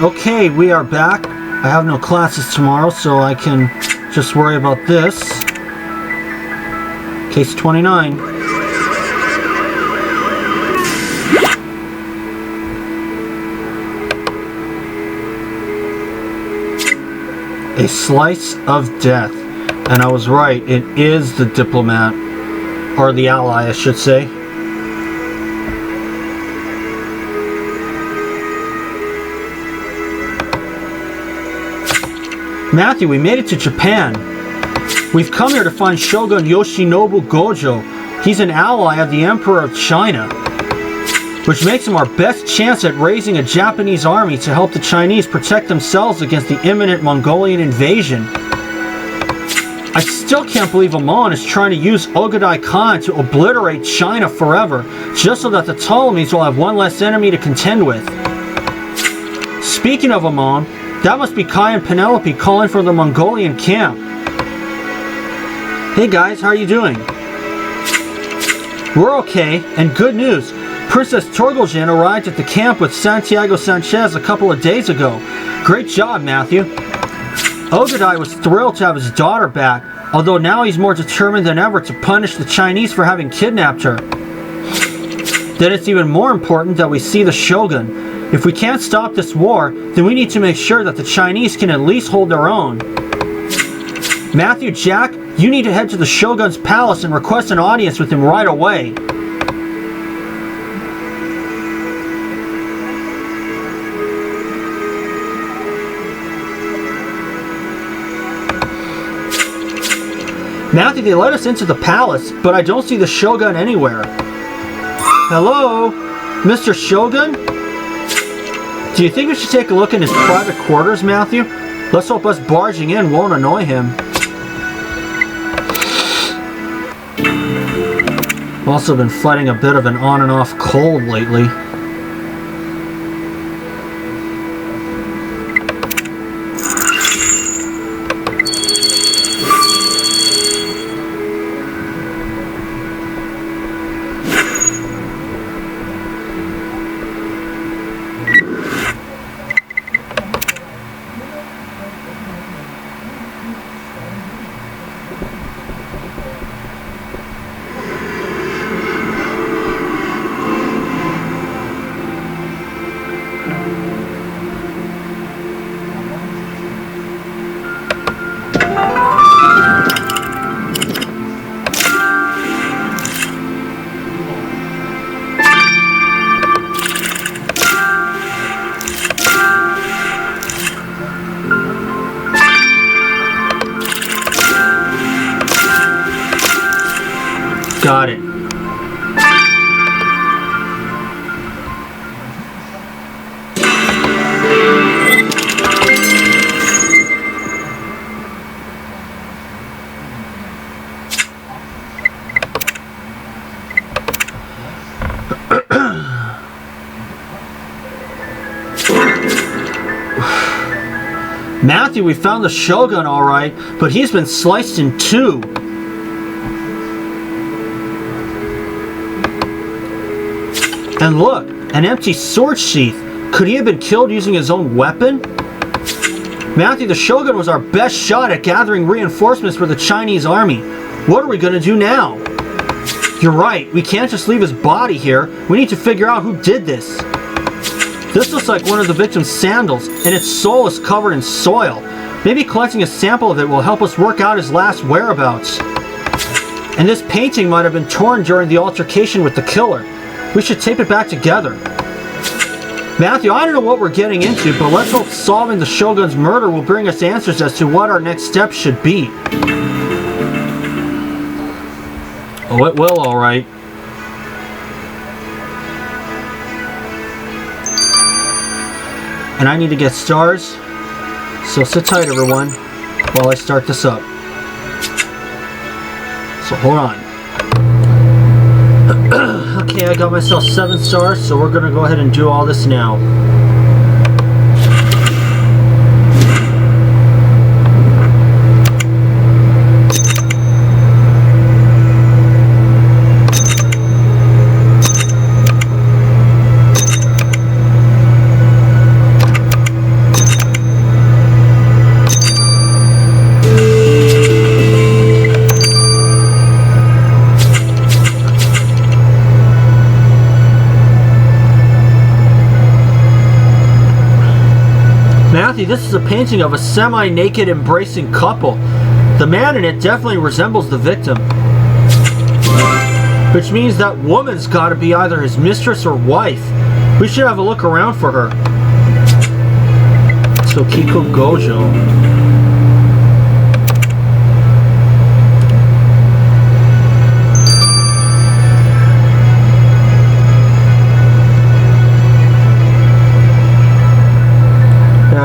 Okay, we are back. I have no classes tomorrow, so I can just worry about this. Case 29. A slice of death. And I was right, it is the diplomat. Or the ally, I should say. Matthew, we made it to Japan. We've come here to find Shogun Yoshinobu Gojo. He's an ally of the Emperor of China, which makes him our best chance at raising a Japanese army to help the Chinese protect themselves against the imminent Mongolian invasion. I still can't believe Amon is trying to use Ogadai Khan to obliterate China forever, just so that the Ptolemies will have one less enemy to contend with. Speaking of Amon, that must be Kai and Penelope calling from the Mongolian camp. Hey guys, how are you doing? We're okay, and good news. Princess Torgoljin arrived at the camp with Santiago Sanchez a couple of days ago. Great job, Matthew. Ogadai was thrilled to have his daughter back, although now he's more determined than ever to punish the Chinese for having kidnapped her. Then it's even more important that we see the Shogun. If we can't stop this war, then we need to make sure that the Chinese can at least hold their own. Matthew, Jack, you need to head to the Shogun's palace and request an audience with him right away. Matthew, they let us into the palace, but I don't see the Shogun anywhere. Hello? Mr. Shogun? Do you think we should take a look in his private quarters, Matthew? Let's hope us barging in won't annoy him. I've also been fighting a bit of an on and off cold lately. Got it. Matthew, we found the Shogun all right, but he's been sliced in two. And look, an empty sword sheath. Could he have been killed using his own weapon? Matthew, the Shogun was our best shot at gathering reinforcements for the Chinese army. What are we going to do now? You're right, we can't just leave his body here. We need to figure out who did this. This looks like one of the victim's sandals, and its sole is covered in soil. Maybe collecting a sample of it will help us work out his last whereabouts. And this painting might have been torn during the altercation with the killer. We should tape it back together. Matthew, I don't know what we're getting into, but let's hope solving the Shogun's murder will bring us answers as to what our next steps should be. Oh, it will, all right. And I need to get stars, so sit tight, everyone, while I start this up. So hold on. Okay, I got myself 7 stars, so we're gonna go ahead and do all this now. Matthew, this is a painting of a semi-naked embracing couple. The man in it definitely resembles the victim. Which means that woman's gotta be either his mistress or wife. We should have a look around for her. Tokiko Gojo.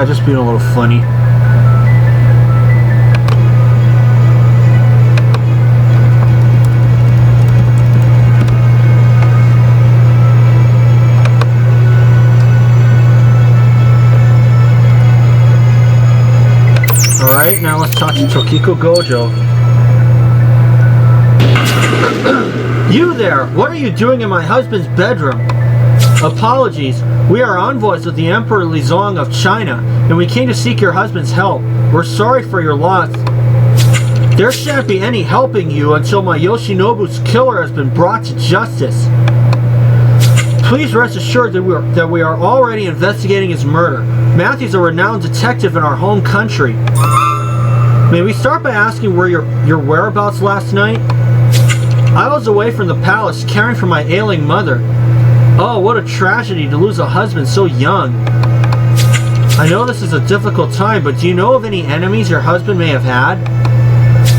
Just being a little funny. Alright, now let's talk to Tokiko Gojo. You there! What are you doing in my husband's bedroom? Apologies. We are envoys of the Emperor Lizong of China, and we came to seek your husband's help. We're sorry for your loss. There shan't be any helping you until my Yoshinobu's killer has been brought to justice. Please rest assured that we are already investigating his murder. Matthew's a renowned detective in our home country. May we start by asking where your whereabouts last night? I was away from the palace caring for my ailing mother. Oh, what a tragedy to lose a husband so young. I know this is a difficult time, but do you know of any enemies your husband may have had?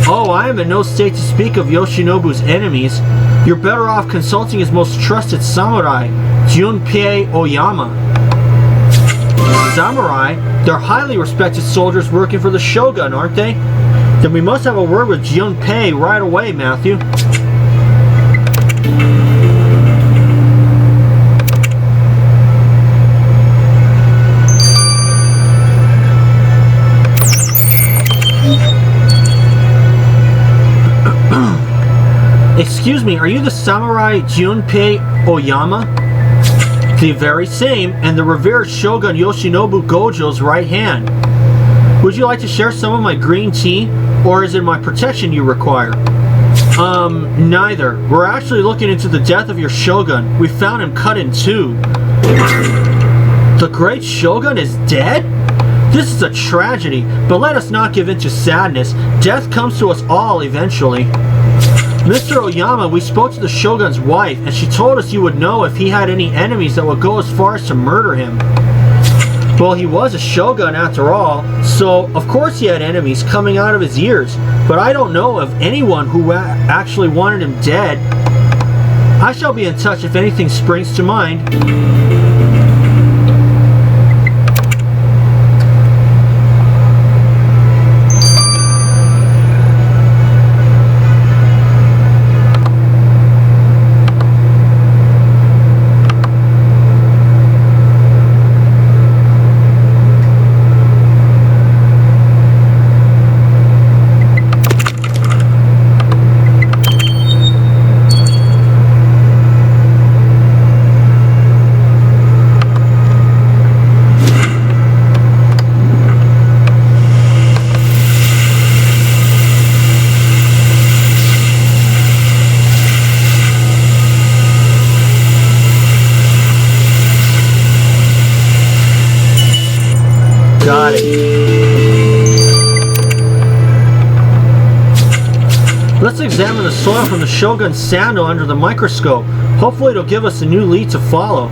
Oh, I am in no state to speak of Yoshinobu's enemies. You're better off consulting his most trusted samurai, Junpei Oyama. Samurai? They're highly respected soldiers working for the shogun, aren't they? Then we must have a word with Junpei right away, Matthew. Excuse me, are you the samurai Junpei Oyama? The very same, and the revered Shogun Yoshinobu Gojo's right hand. Would you like to share some of my green tea, or is it my protection you require? Neither. We're actually looking into the death of your Shogun. We found him cut in two. The great Shogun is dead? This is a tragedy, but let us not give in to sadness. Death comes to us all eventually. Mr. Oyama, we spoke to the Shogun's wife, and she told us you would know if he had any enemies that would go as far as to murder him. Well, he was a Shogun after all, so of course he had enemies coming out of his ears, but I don't know of anyone who actually wanted him dead. I shall be in touch if anything springs to mind. Got it. Let's examine the soil from the Shogun's sandal under the microscope. Hopefully it'll give us a new lead to follow.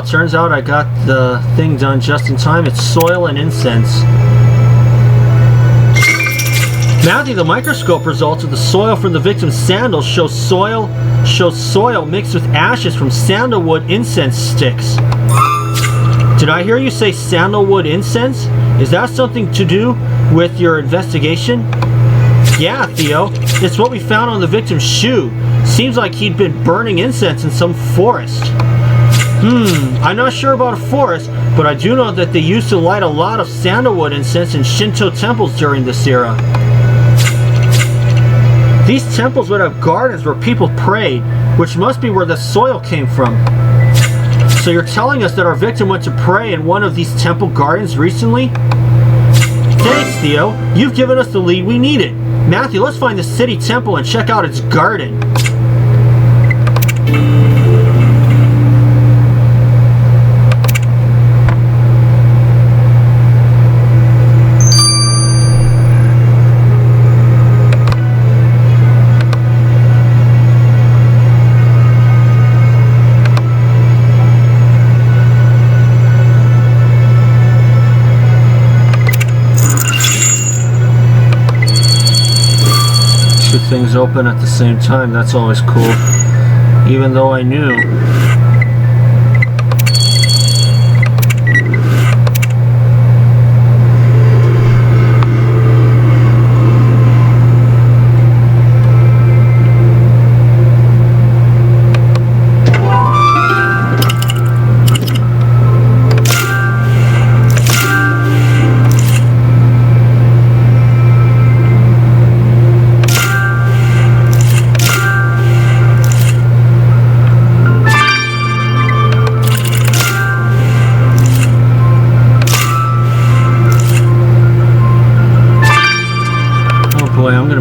Turns out I got the thing done just in time. It's soil and incense. Matthew, the microscope results of the soil from the victim's sandals shows soil mixed with ashes from sandalwood incense sticks. Did I hear you say sandalwood incense? Is that something to do with your investigation? Yeah, Theo. It's what we found on the victim's shoe. Seems like he'd been burning incense in some forest. I'm not sure about a forest, but I do know that they used to light a lot of sandalwood incense in Shinto temples during this era. These temples would have gardens where people prayed, which must be where the soil came from. So you're telling us that our victim went to pray in one of these temple gardens recently? Thanks, Theo. You've given us the lead we needed. Matthew, let's find the city temple and check out its garden. Things open at the same time. That's always cool. Even though I knew.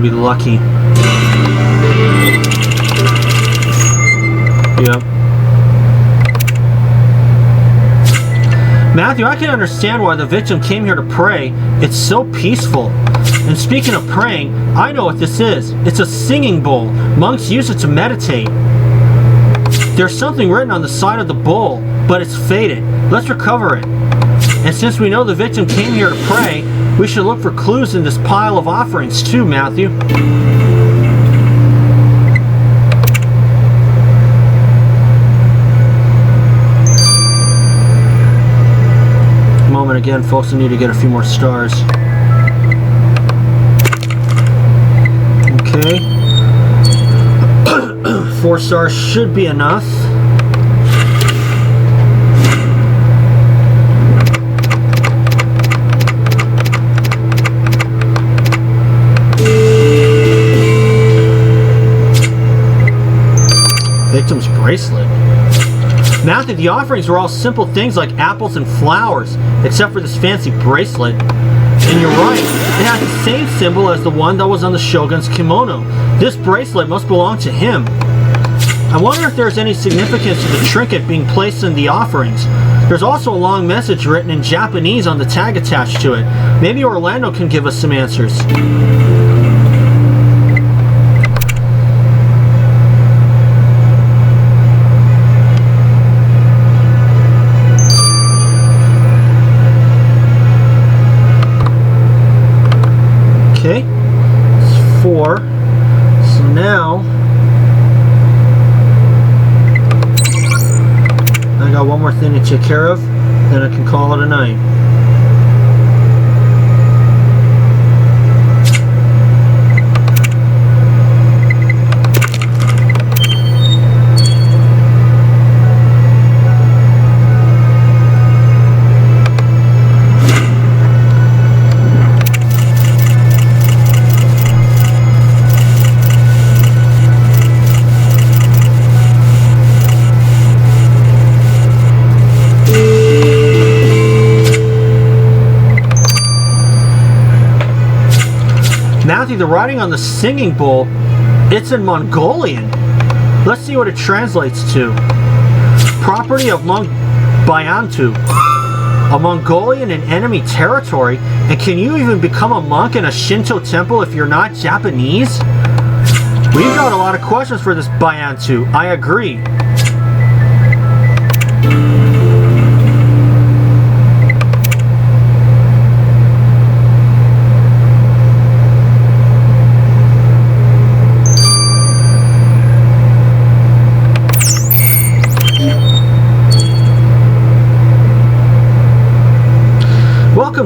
Be lucky. Yep. Matthew, I can understand why the victim came here to pray. It's so peaceful. And speaking of praying, I know what this is. It's a singing bowl. Monks use it to meditate. There's something written on the side of the bowl, but it's faded. Let's recover it. And since we know the victim came here to pray, we should look for clues in this pile of offerings too, Matthew. Moment again, folks. I need to get a few more stars. Okay. 4 stars should be enough. Victim's bracelet. Matthew, the offerings were all simple things like apples and flowers, except for this fancy bracelet. And you're right, it has the same symbol as the one that was on the Shogun's kimono. This bracelet must belong to him. I wonder if there's any significance to the trinket being placed in the offerings. There's also a long message written in Japanese on the tag attached to it. Maybe Orlando can give us some answers. Okay, it's 4. So now I got one more thing to take care of, then I can call it a night. Matthew, the writing on the singing bowl, it's in Mongolian. Let's see what it translates to. Property of Bayantu, a Mongolian in enemy territory. And can you even become a monk in a Shinto temple if you're not Japanese? We've got a lot of questions for this Bayantu. I agree.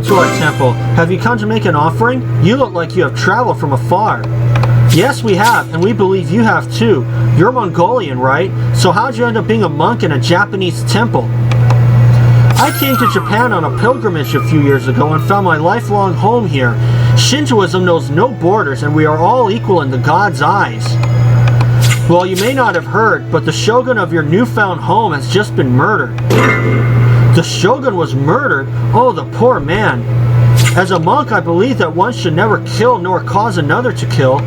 to our temple. Have you come to make an offering? You look like you have traveled from afar. Yes, we have, and we believe you have too. You're Mongolian, right? So how'd you end up being a monk in a Japanese temple? I came to Japan on a pilgrimage a few years ago and found my lifelong home here. Shintoism knows no borders, and we are all equal in the God's eyes. Well, you may not have heard, but the shogun of your newfound home has just been murdered. The shogun was murdered? Oh, the poor man. As a monk, I believe that one should never kill nor cause another to kill.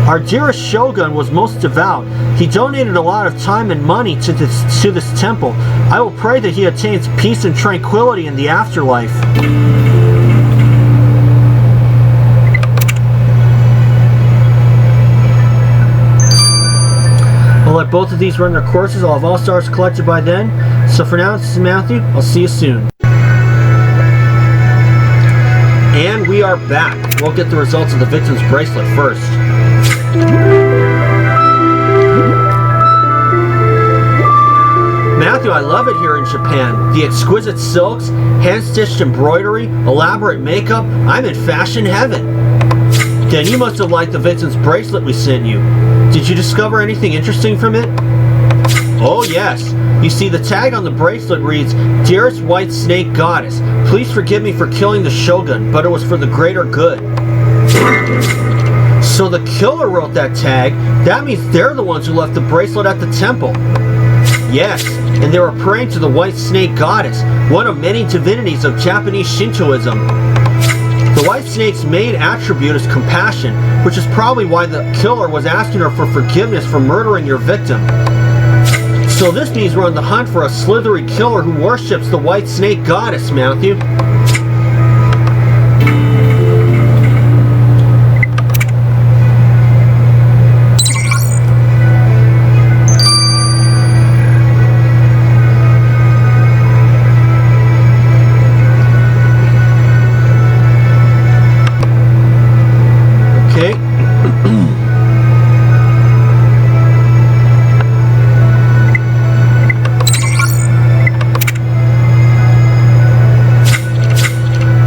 Our dearest shogun was most devout. He donated a lot of time and money to this temple. I will pray that he attains peace and tranquility in the afterlife. I'll let both of these run their courses. I'll have all stars collected by then. So for now, this is Matthew. I'll see you soon. And we are back. We'll get the results of the victim's bracelet first. Matthew, I love it here in Japan. The exquisite silks, hand-stitched embroidery, elaborate makeup. I'm in fashion heaven. Then you must have liked the victim's bracelet we sent you. Did you discover anything interesting from it? Oh yes. You see, the tag on the bracelet reads, "Dearest White Snake Goddess, please forgive me for killing the shogun, but it was for the greater good." So the killer wrote that tag. That means they're the ones who left the bracelet at the temple. Yes, and they were praying to the White Snake Goddess, one of many divinities of Japanese Shintoism. The White Snake's main attribute is compassion, which is probably why the killer was asking her for forgiveness for murdering your victim. So this means we're on the hunt for a slithery killer who worships the White Snake Goddess, Matthew.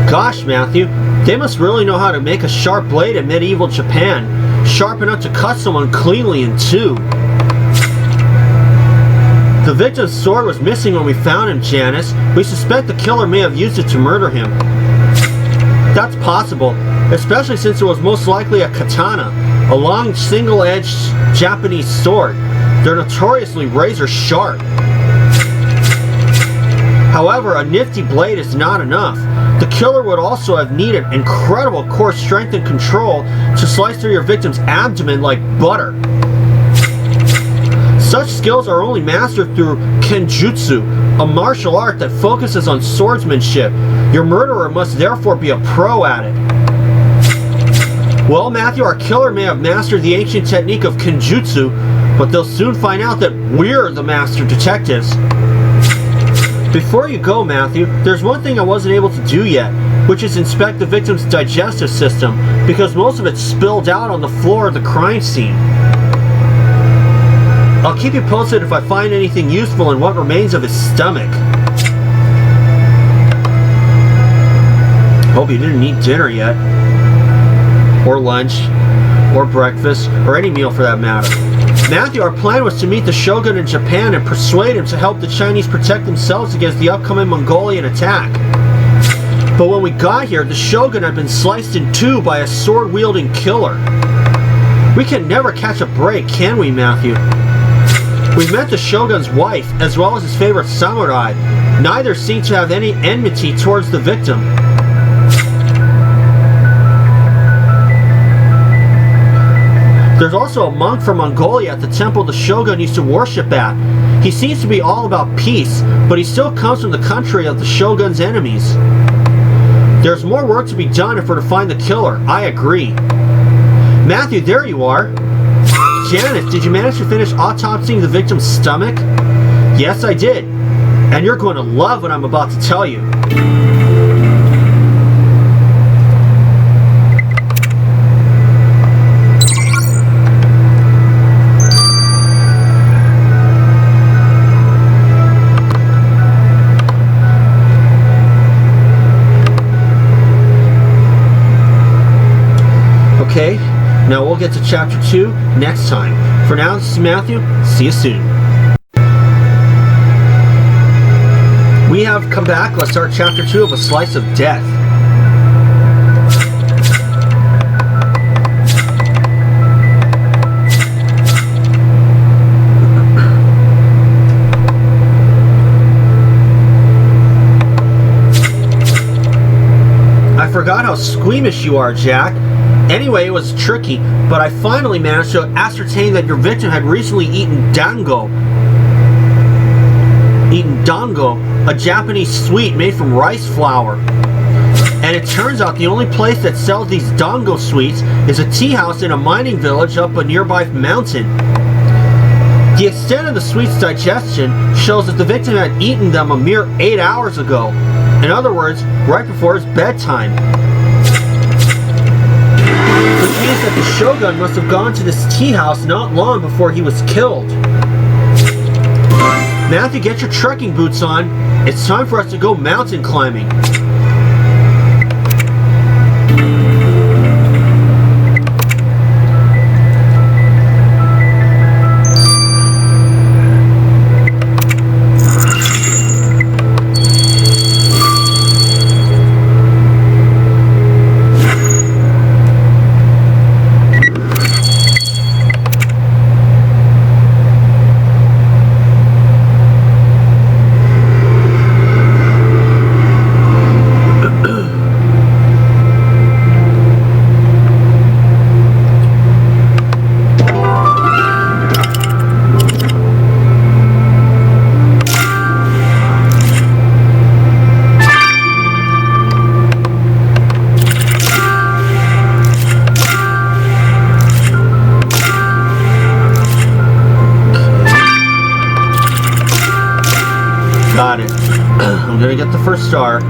Gosh, Matthew, they must really know how to make a sharp blade in medieval Japan, sharp enough to cut someone cleanly in two. The victim's sword was missing when we found him, Janice. We suspect the killer may have used it to murder him. That's possible, especially since it was most likely a katana, a long single-edged Japanese sword. They're notoriously razor sharp. However, a nifty blade is not enough. The killer would also have needed incredible core strength and control to slice through your victim's abdomen like butter. Such skills are only mastered through kenjutsu, a martial art that focuses on swordsmanship. Your murderer must therefore be a pro at it. Well, Matthew, our killer may have mastered the ancient technique of kenjutsu, but they'll soon find out that we're the master detectives. Before you go, Matthew, there's one thing I wasn't able to do yet, which is inspect the victim's digestive system, because most of it's spilled out on the floor of the crime scene. I'll keep you posted if I find anything useful in what remains of his stomach. Hope you didn't eat dinner yet. Or lunch. Or breakfast. Or any meal for that matter. Matthew, our plan was to meet the shogun in Japan and persuade him to help the Chinese protect themselves against the upcoming Mongolian attack. But when we got here, the shogun had been sliced in two by a sword-wielding killer. We can never catch a break, can we, Matthew? We met the shogun's wife, as well as his favorite samurai. Neither seemed to have any enmity towards the victim. There's also a monk from Mongolia at the temple the shogun used to worship at. He seems to be all about peace, but he still comes from the country of the shogun's enemies. There's more work to be done if we're to find the killer, I agree. Matthew, there you are. Janice, did you manage to finish autopsying the victim's stomach? Yes, I did. And you're going to love what I'm about to tell you. Okay, now we'll get to chapter 2 next time. For now, this is Matthew. See you soon. We have come back. Let's start chapter 2 of A Slice of Death. I forgot how squeamish you are, Jack. Anyway, it was tricky, but I finally managed to ascertain that your victim had recently eaten dango, a Japanese sweet made from rice flour. And it turns out the only place that sells these dango sweets is a tea house in a mining village up a nearby mountain. The extent of the sweet's digestion shows that the victim had eaten them a mere 8 hours ago. In other words, right before his bedtime. Which means that the Shogun must have gone to this tea house not long before he was killed. Matthew, get your trekking boots on. It's time for us to go mountain climbing. Got it. I'm gonna get the first star.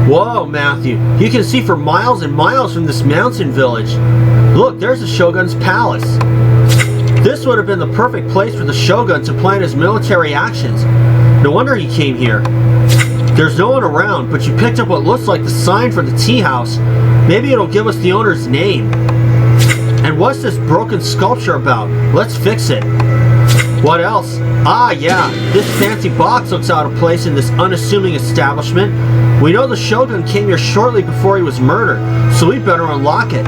Whoa, Matthew, you can see for miles and miles from this mountain village. Look, there's the Shogun's palace. This would have been the perfect place for the Shogun to plan his military actions. No wonder he came here. There's no one around, but you picked up what looks like the sign for the tea house. Maybe it'll give us the owner's name. And what's this broken sculpture about? Let's fix it. What else? Ah, yeah, this fancy box looks out of place in this unassuming establishment. We know the Shogun came here shortly before he was murdered, so we better unlock it.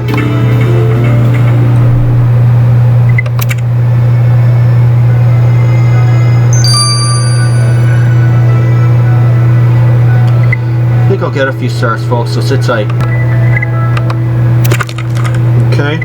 I think I'll get a few stars, folks, so sit tight. Okay.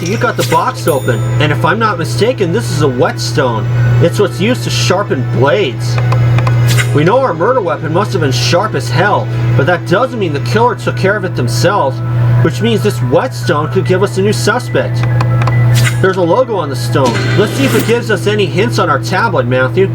You got the box open, and if I'm not mistaken, this is a whetstone. It's what's used to sharpen blades. We know our murder weapon must have been sharp as hell, but that doesn't mean the killer took care of it themselves, which means this whetstone could give us a new suspect. There's a logo on the stone. Let's see if it gives us any hints on our tablet, Matthew.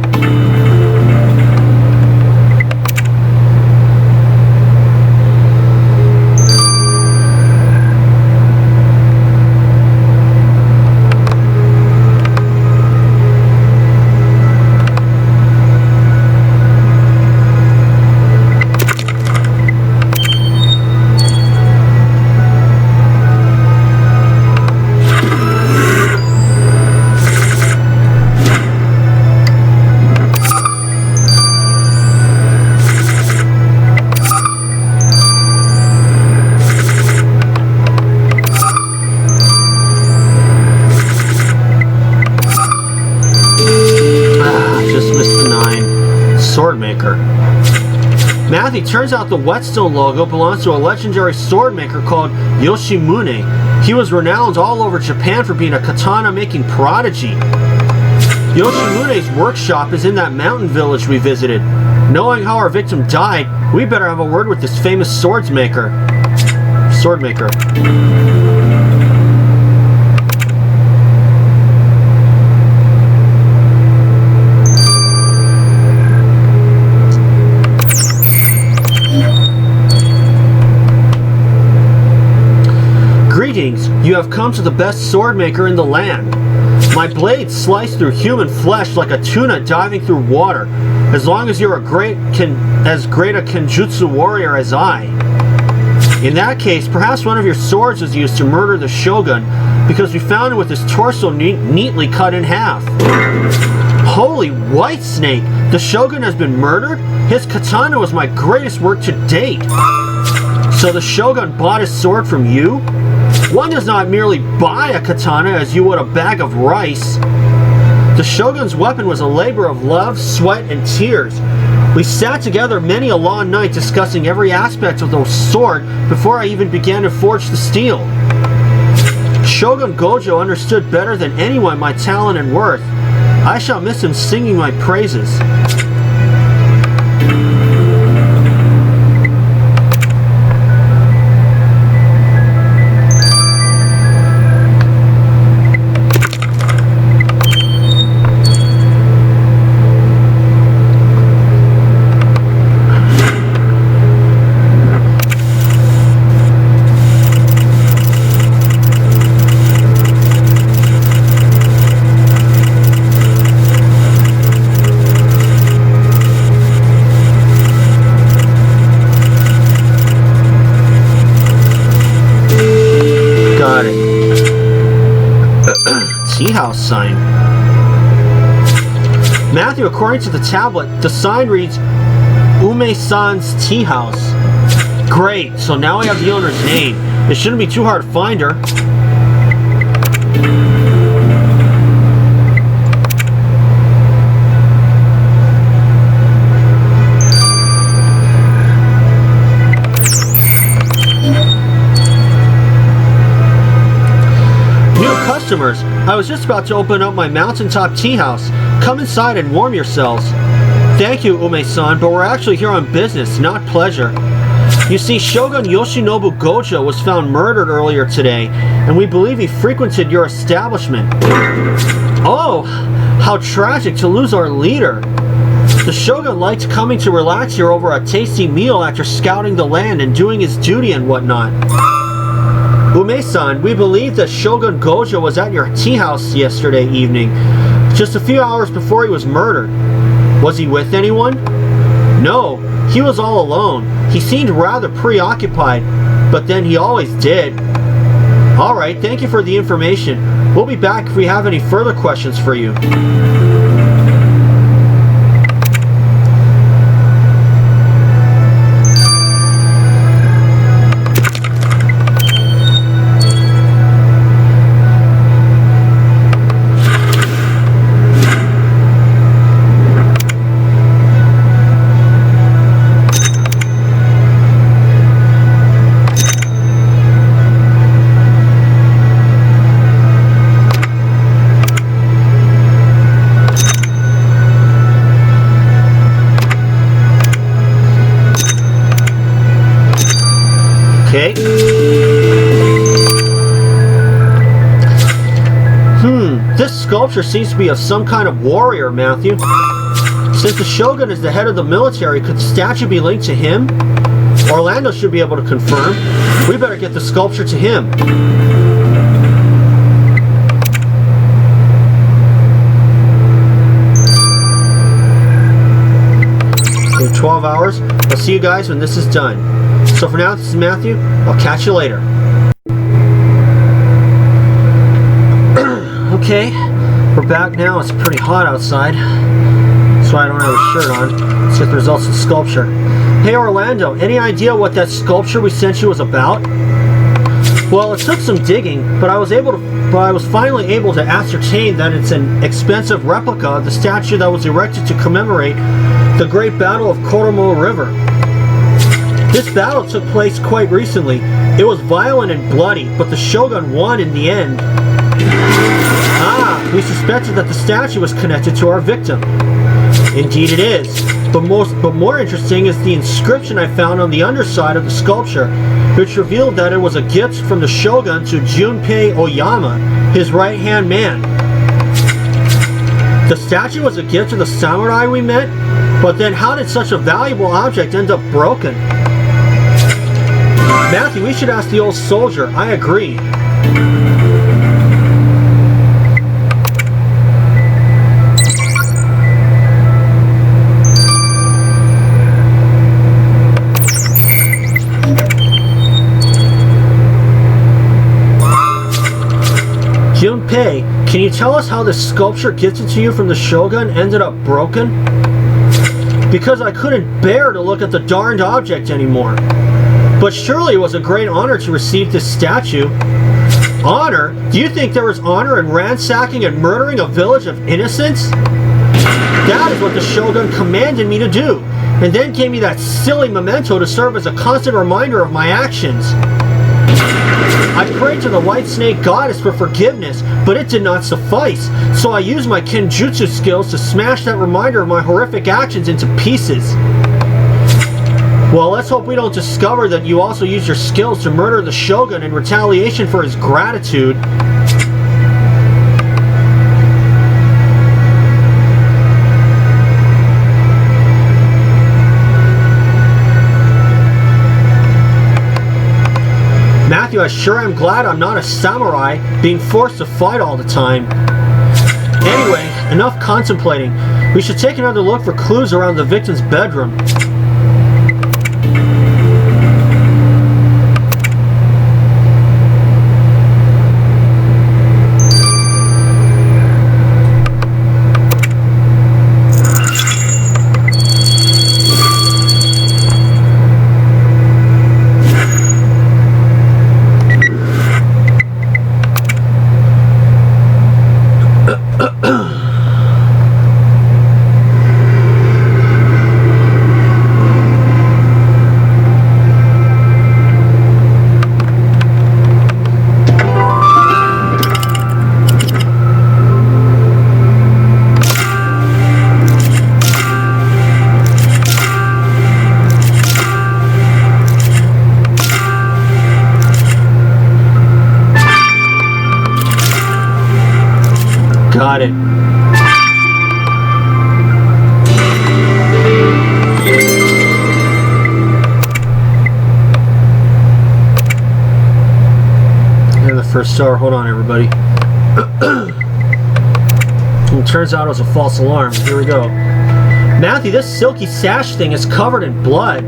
sword maker. Matthew, turns out the Whetstone logo belongs to a legendary sword maker called Yoshimune. He was renowned all over Japan for being a katana-making prodigy. Yoshimune's workshop is in that mountain village we visited. Knowing how our victim died, we better have a word with this famous sword maker. Greetings, you have come to the best sword maker in the land. My blade sliced through human flesh like a tuna diving through water, as long as you're as great a Kenjutsu warrior as I. In that case, perhaps one of your swords was used to murder the Shogun, because we found him with his torso neatly cut in half. Holy white snake! The Shogun has been murdered? His katana was my greatest work to date. So the Shogun bought his sword from you? One does not merely buy a katana as you would a bag of rice. The Shogun's weapon was a labor of love, sweat, and tears. We sat together many a long night discussing every aspect of the sword before I even began to forge the steel. Shogun Gojo understood better than anyone my talent and worth. I shall miss him singing my praises. Tea house sign. Matthew, according to the tablet, the sign reads Ume-san's tea house. Great, so now I have the owner's name. It shouldn't be too hard to find her. Customers, I was just about to open up my mountaintop tea house. Come inside and warm yourselves. Thank you, Ume-san, but we're actually here on business, not pleasure. You see, Shogun Yoshinobu Gojo was found murdered earlier today, and we believe he frequented your establishment. Oh, how tragic to lose our leader. The Shogun liked coming to relax here over a tasty meal after scouting the land and doing his duty and whatnot. Ume-san, we believe that Shogun Gojo was at your tea house yesterday evening, just a few hours before he was murdered. Was he with anyone? No, he was all alone. He seemed rather preoccupied, but then he always did. Alright, thank you for the information. We'll be back if we have any further questions for you. Okay. This sculpture seems to be of some kind of warrior, Matthew. Since the Shogun is the head of the military, could the statue be linked to him? Orlando should be able to confirm. We better get the sculpture to him. So 12 hours. I'll see you guys when this is done. So for now, this is Matthew. I'll catch you later. Okay, we're back now. It's pretty hot outside. That's why I don't have a shirt on. Let's get the results of the sculpture. Hey Orlando, any idea what that sculpture we sent you was about? Well, it took some digging, but I was finally able to ascertain that it's an expensive replica of the statue that was erected to commemorate the Great Battle of Koromo River. This battle took place quite recently. It was violent and bloody, but the shogun won in the end. Ah, we suspected that the statue was connected to our victim. Indeed it is. But more interesting is the inscription I found on the underside of the sculpture, which revealed that it was a gift from the shogun to Junpei Oyama, his right-hand man. The statue was a gift to the samurai we met, but then how did such a valuable object end up broken? Matthew, we should ask the old soldier. I agree. Junpei, can you tell us how the sculpture gifted to you from the shogun ended up broken? Because I couldn't bear to look at the darned object anymore. But surely it was a great honor to receive this statue. Honor? Do you think there was honor in ransacking and murdering a village of innocents? That is what the shogun commanded me to do, and then gave me that silly memento to serve as a constant reminder of my actions. I prayed to the White Snake Goddess for forgiveness, but it did not suffice, so I used my Kenjutsu skills to smash that reminder of my horrific actions into pieces. Well, let's hope we don't discover that you also used your skills to murder the shogun in retaliation for his gratitude. Matthew, I sure am glad I'm not a samurai, being forced to fight all the time. Anyway, enough contemplating. We should take another look for clues around the victim's bedroom. Got it. And the first star. Hold on, everybody. It turns out it was a false alarm. Here we go. Matthew, this silky sash thing is covered in blood.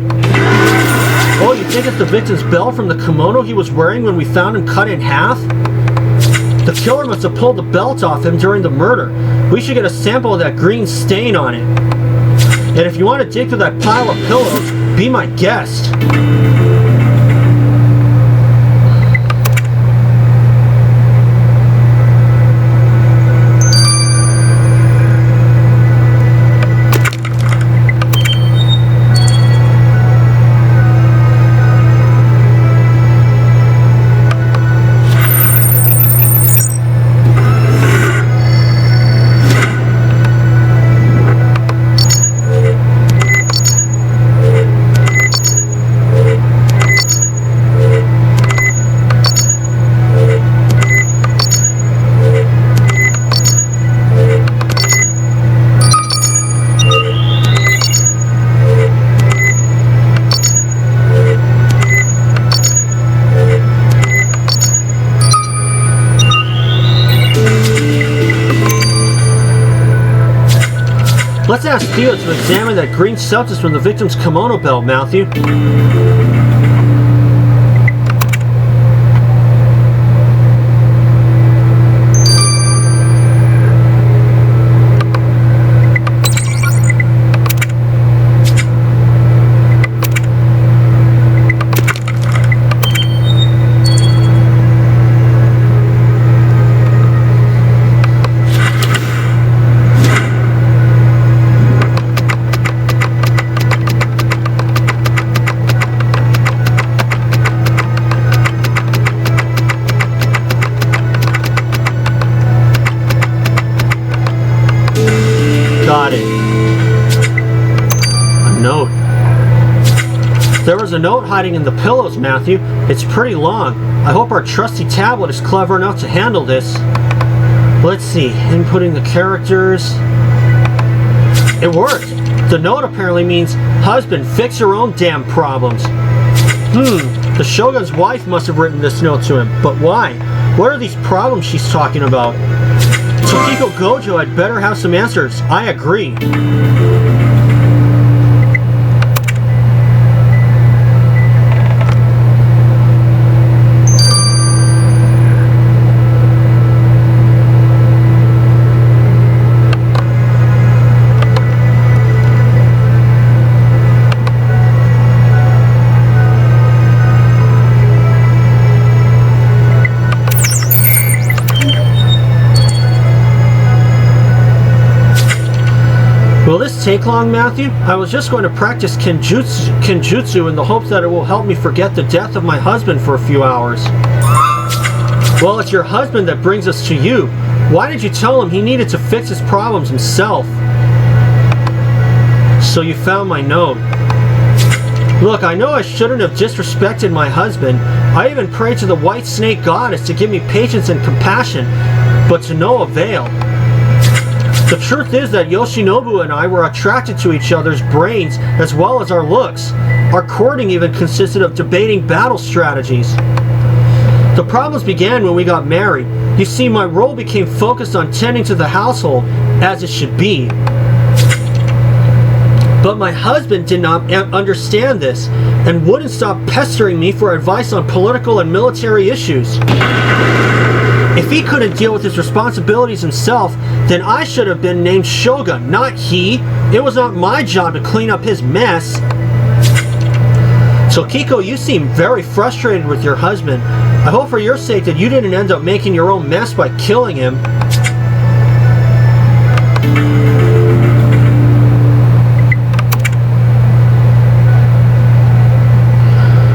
Oh, you think it's the victim's belt from the kimono he was wearing when we found him cut in half? The killer must have pulled the belt off him during the murder. We should get a sample of that green stain on it. And if you want to dig through that pile of pillows, be my guest. Let's ask Theo to examine that green substance from the victim's kimono belt, Matthew. a note hiding in the pillows, Matthew. It's pretty long. I hope our trusty tablet is clever enough to handle this. Let's see, inputting the characters. It worked. The note apparently means, husband, fix your own damn problems. The Shogun's wife must have written this note to him, but why? What are these problems she's talking about? Tokiko Gojo had better have some answers. I agree. Will this take long, Matthew? I was just going to practice Kenjutsu in the hopes that it will help me forget the death of my husband for a few hours. Well, it's your husband that brings us to you. Why did you tell him he needed to fix his problems himself? So you found my note. Look, I know I shouldn't have disrespected my husband. I even prayed to the White Snake Goddess to give me patience and compassion, but to no avail. The truth is that Yoshinobu and I were attracted to each other's brains as well as our looks. Our courting even consisted of debating battle strategies. The problems began when we got married. You see, my role became focused on tending to the household, as it should be. But my husband did not understand this, and wouldn't stop pestering me for advice on political and military issues. If he couldn't deal with his responsibilities himself, then I should have been named Shogun, not he. It was not my job to clean up his mess. So Kiko, you seem very frustrated with your husband. I hope for your sake that you didn't end up making your own mess by killing him.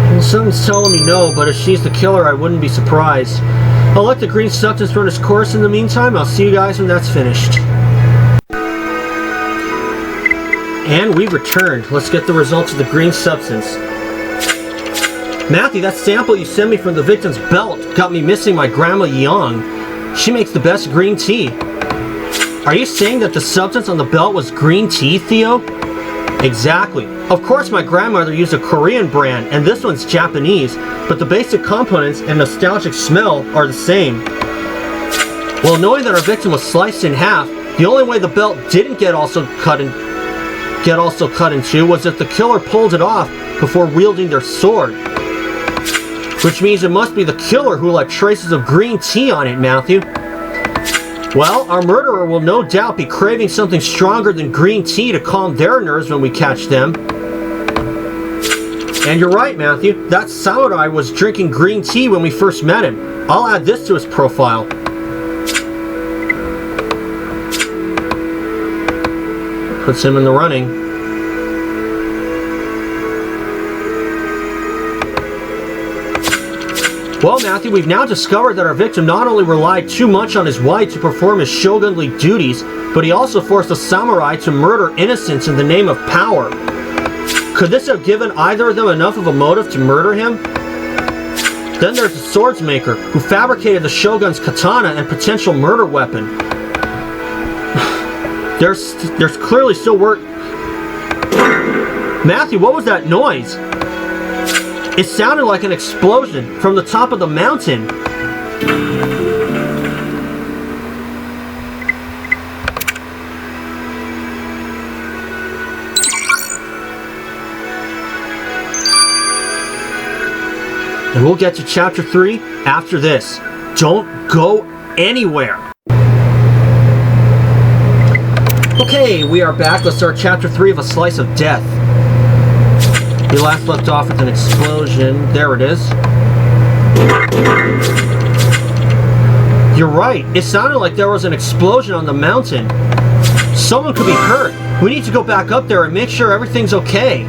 Well, something's telling me no, but if she's the killer, I wouldn't be surprised. I'll let the green substance run its course in the meantime. I'll see you guys when that's finished. And we've returned. Let's get the results of the green substance. Matthew, that sample you sent me from the victim's belt got me missing my grandma Yang. She makes the best green tea. Are you saying that the substance on the belt was green tea, Theo? Exactly. Of course my grandmother used a Korean brand, and this one's Japanese, but the basic components and nostalgic smell are the same. Well, knowing that our victim was sliced in half, the only way the belt didn't get also cut in two was if the killer pulled it off before wielding their sword. Which means it must be the killer who left traces of green tea on it, Matthew. Well, our murderer will no doubt be craving something stronger than green tea to calm their nerves when we catch them. And you're right, Matthew. That samurai was drinking green tea when we first met him. I'll add this to his profile. Puts him in the running. Well, Matthew, we've now discovered that our victim not only relied too much on his wife to perform his shogunly duties, but he also forced a samurai to murder innocents in the name of power. Could this have given either of them enough of a motive to murder him? Then there's the swordsmaker, who fabricated the shogun's katana and potential murder weapon. There's clearly still work. Matthew, what was that noise? It sounded like an explosion from the top of the mountain. And we'll get to chapter 3 after this. Don't go anywhere. Okay, we are back. Let's start chapter 3 of A Slice of Death. We last left off with an explosion. There it is. You're right. It sounded like there was an explosion on the mountain. Someone could be hurt. We need to go back up there and make sure everything's okay.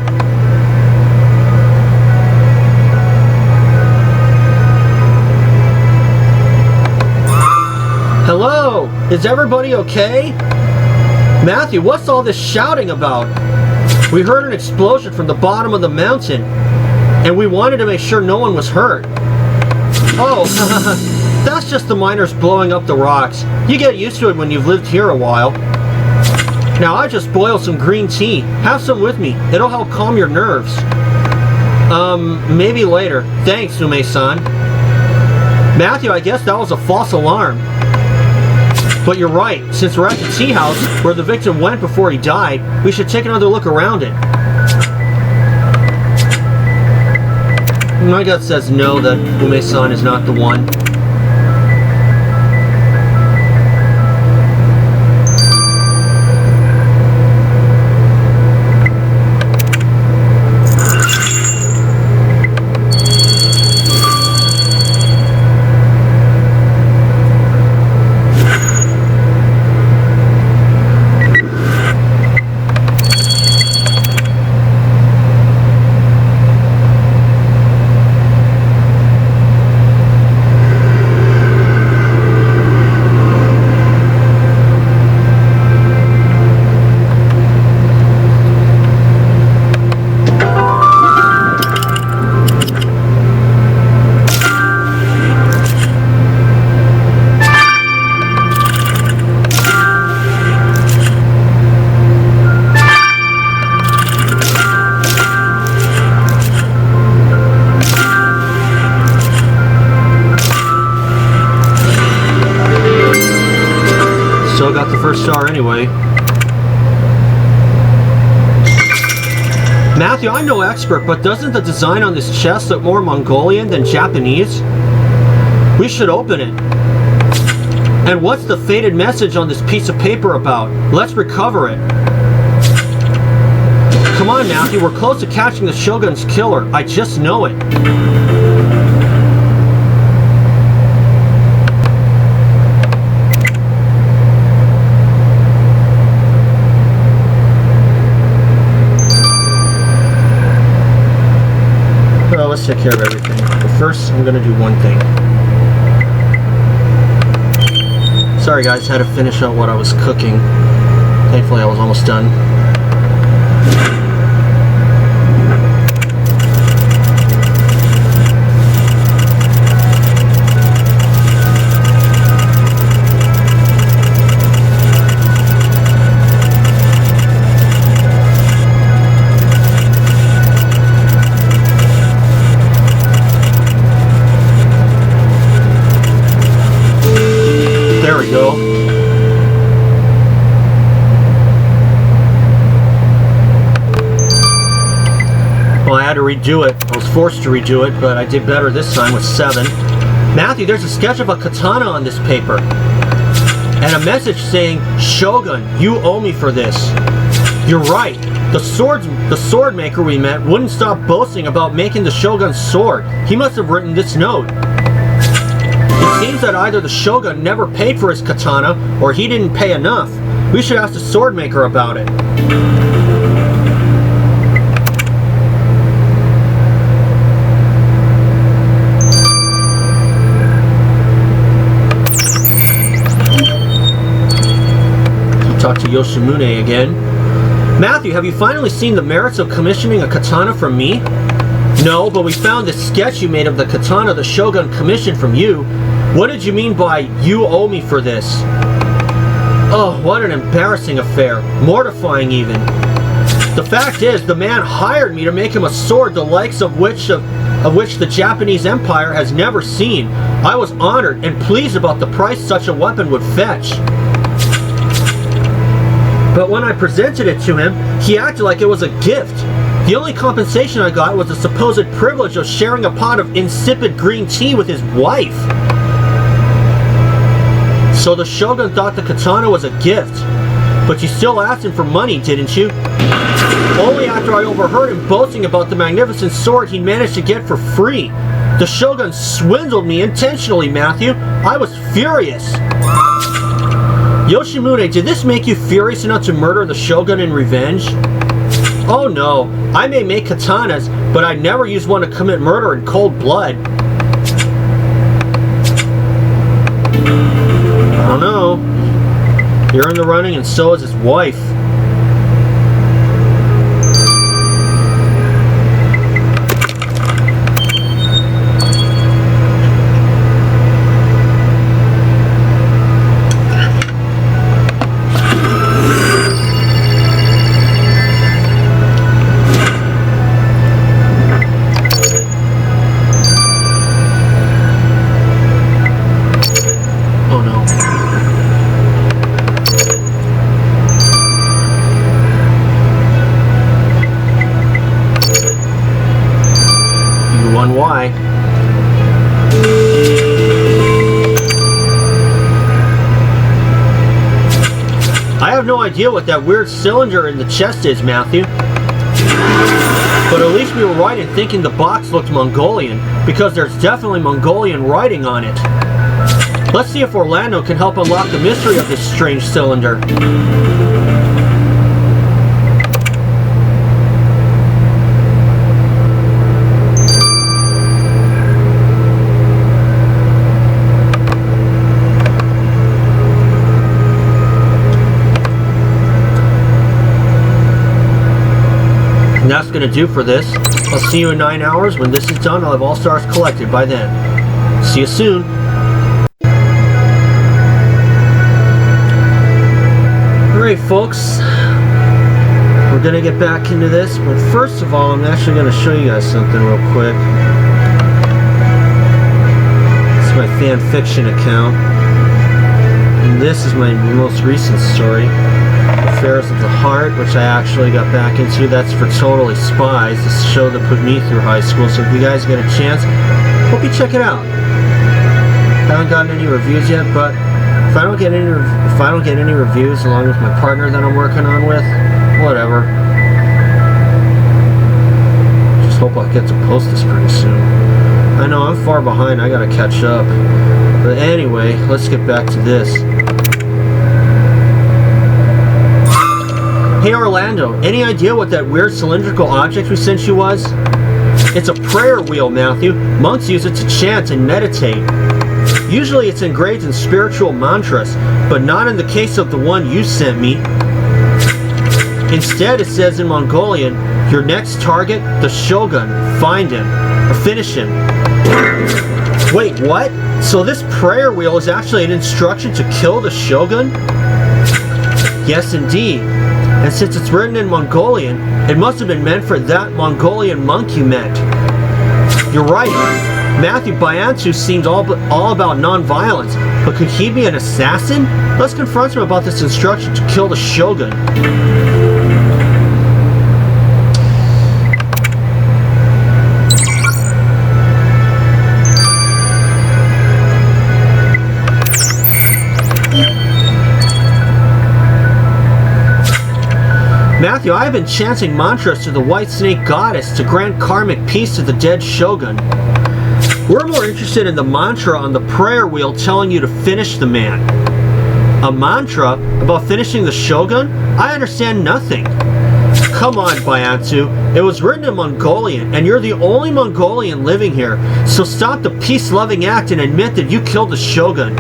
Hello? Is everybody okay? Matthew, what's all this shouting about? We heard an explosion from the bottom of the mountain. And we wanted to make sure no one was hurt. Oh, that's just the miners blowing up the rocks. You get used to it when you've lived here a while. Now I just boiled some green tea. Have some with me. It'll help calm your nerves. Maybe later. Thanks, Ume-san. Matthew, I guess that was a false alarm. But you're right. Since we're at the tea house, where the victim went before he died, we should take another look around it. My gut says no, that Ume-san is not the one. Got the first star anyway. Matthew, I'm no expert, but doesn't the design on this chest look more Mongolian than Japanese? We should open it. And what's the faded message on this piece of paper about? Let's recover it. Come on, Matthew, we're close to catching the Shogun's killer. I just know it. Let's take care of everything. But first, I'm going to do one thing. Sorry guys, had to finish out what I was cooking. Thankfully I was almost done. To redo it. I was forced to redo it, but I did better this time with 7. Matthew, there's a sketch of a katana on this paper. And a message saying, Shogun, you owe me for this. You're right. The sword maker we met wouldn't stop boasting about making the Shogun's sword. He must have written this note. It seems that either the Shogun never paid for his katana, or he didn't pay enough. We should ask the sword maker about it. Talk to Yoshimune again. Matthew, have you finally seen the merits of commissioning a katana from me? No, but we found this sketch you made of the katana the Shogun commissioned from you. What did you mean by, you owe me for this? Oh, what an embarrassing affair. Mortifying even. The fact is, the man hired me to make him a sword the likes of which the Japanese Empire has never seen. I was honored and pleased about the price such a weapon would fetch. But when I presented it to him, he acted like it was a gift. The only compensation I got was the supposed privilege of sharing a pot of insipid green tea with his wife. So the Shogun thought the katana was a gift. But you still asked him for money, didn't you? Only after I overheard him boasting about the magnificent sword he managed to get for free. The Shogun swindled me intentionally, Matthew. I was furious. Yoshimune, did this make you furious enough to murder the Shogun in revenge? Oh no, I may make katanas, but I'd never use one to commit murder in cold blood. I don't know. You're in the running and so is his wife. I have no idea what that weird cylinder in the chest is, Matthew. But at least we were right in thinking the box looked Mongolian, because there's definitely Mongolian writing on it. Let's see if Orlando can help unlock the mystery of this strange cylinder. And that's going to do for this. I'll see you in 9 hours. When this is done, I'll have all stars collected by then. See you soon. Alright folks, we're going to get back into this, but first of all, I'm actually going to show you guys something real quick. This is my fan fiction account, and this is my most recent story, Affairs of the Heart, which I actually got back into. That's for Totally Spies, this show that put me through high school, so if you guys get a chance, hope you check it out. Haven't gotten any reviews yet, but if I don't get any reviews along with my partner that I'm working on with, whatever. Just hope I get to post this pretty soon. I know I'm far behind, I gotta catch up. But anyway, let's get back to this. Hey Orlando, any idea what that weird cylindrical object we sent you was? It's a prayer wheel, Matthew. Monks use it to chant and meditate. Usually it's engraved in spiritual mantras, but not in the case of the one you sent me. Instead, it says in Mongolian, your next target, the Shogun, find him, or finish him. Wait, what? So this prayer wheel is actually an instruction to kill the Shogun? Yes, indeed. And since it's written in Mongolian, it must have been meant for that Mongolian monk you met. You're right. Matthew Baiantu seemed all about non-violence, but could he be an assassin? Let's confront him about this instruction to kill the Shogun. Matthew, I have been chanting mantras to the White Snake Goddess to grant karmic peace to the dead Shogun. We're more interested in the mantra on the prayer wheel telling you to finish the man. A mantra about finishing the Shogun? I understand nothing. Come on, Baiantu. It was written in Mongolian, and you're the only Mongolian living here, so stop the peace-loving act and admit that you killed the Shogun.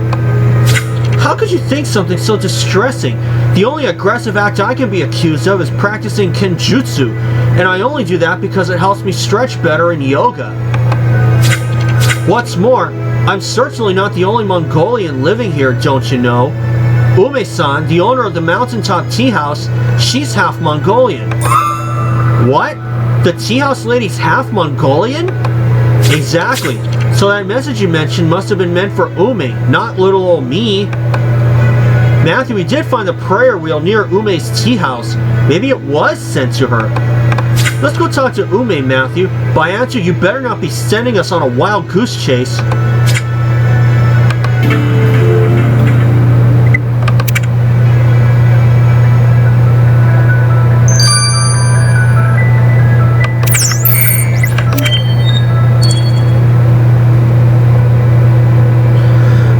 How could you think something so distressing? The only aggressive act I can be accused of is practicing Kenjutsu, and I only do that because it helps me stretch better in yoga. What's more, I'm certainly not the only Mongolian living here, don't you know? Ume-san, the owner of the mountaintop tea house, she's half Mongolian. What? The tea house lady's half Mongolian? Exactly. So that message you mentioned must have been meant for Ume, not little old me. Matthew, we did find the prayer wheel near Ume's tea house. Maybe it was sent to her. Let's go talk to Ume, Matthew. Baiantu, you better not be sending us on a wild goose chase.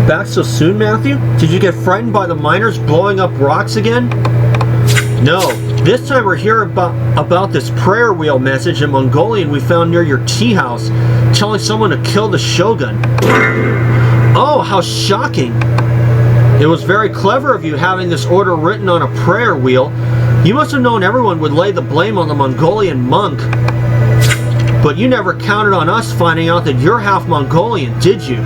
Back so soon, Matthew? Did you get frightened by the miners blowing up rocks again? No. This time we're here about this prayer wheel message in Mongolian we found near your tea house, telling someone to kill the Shogun. Oh, how shocking! It was very clever of you having this order written on a prayer wheel. You must have known everyone would lay the blame on the Mongolian monk. But you never counted on us finding out that you're half Mongolian, did you?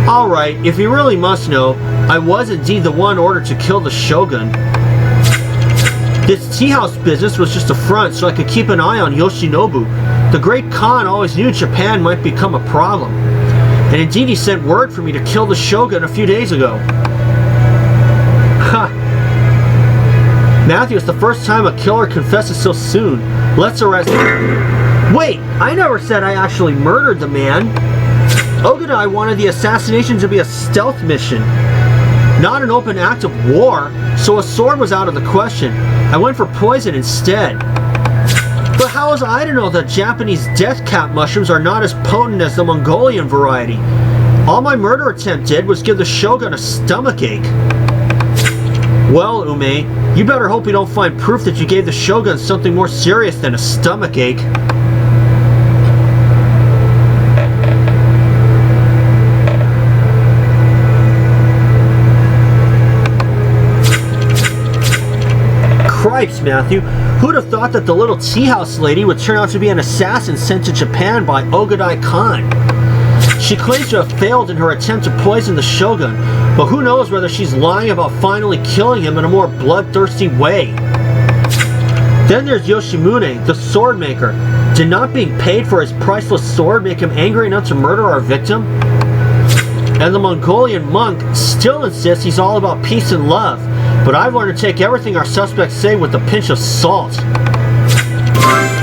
Alright, if you really must know, I was indeed the one ordered to kill the Shogun. This tea house business was just a front so I could keep an eye on Yoshinobu. The great Khan always knew Japan might become a problem. And indeed he sent word for me to kill the Shogun a few days ago. Ha! Matthew, it's the first time a killer confesses so soon. Let's arrest him. Wait, I never said I actually murdered the man. Ogadai wanted the assassination to be a stealth mission. not an open act of war, so a sword was out of the question. I went for poison instead. But how was I to know that Japanese death cap mushrooms are not as potent as the Mongolian variety? All my murder attempt did was give the Shogun a stomachache. Well, Ume, you better hope we don't find proof that you gave the Shogun something more serious than a stomachache. Cripes, Matthew. Who'd have thought that the little tea house lady would turn out to be an assassin sent to Japan by Ogadai Khan? She claims to have failed in her attempt to poison the Shogun, but who knows whether she's lying about finally killing him in a more bloodthirsty way. Then there's Yoshimune, the sword maker. Did not being paid for his priceless sword make him angry enough to murder our victim? And the Mongolian monk still insists he's all about peace and love, but I've learned to take everything our suspects say with a pinch of salt.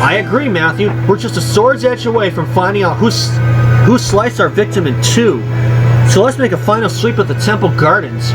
I agree, Matthew. We're just a sword's edge away from finding out who sliced our victim in two. So let's make a final sweep of the temple gardens.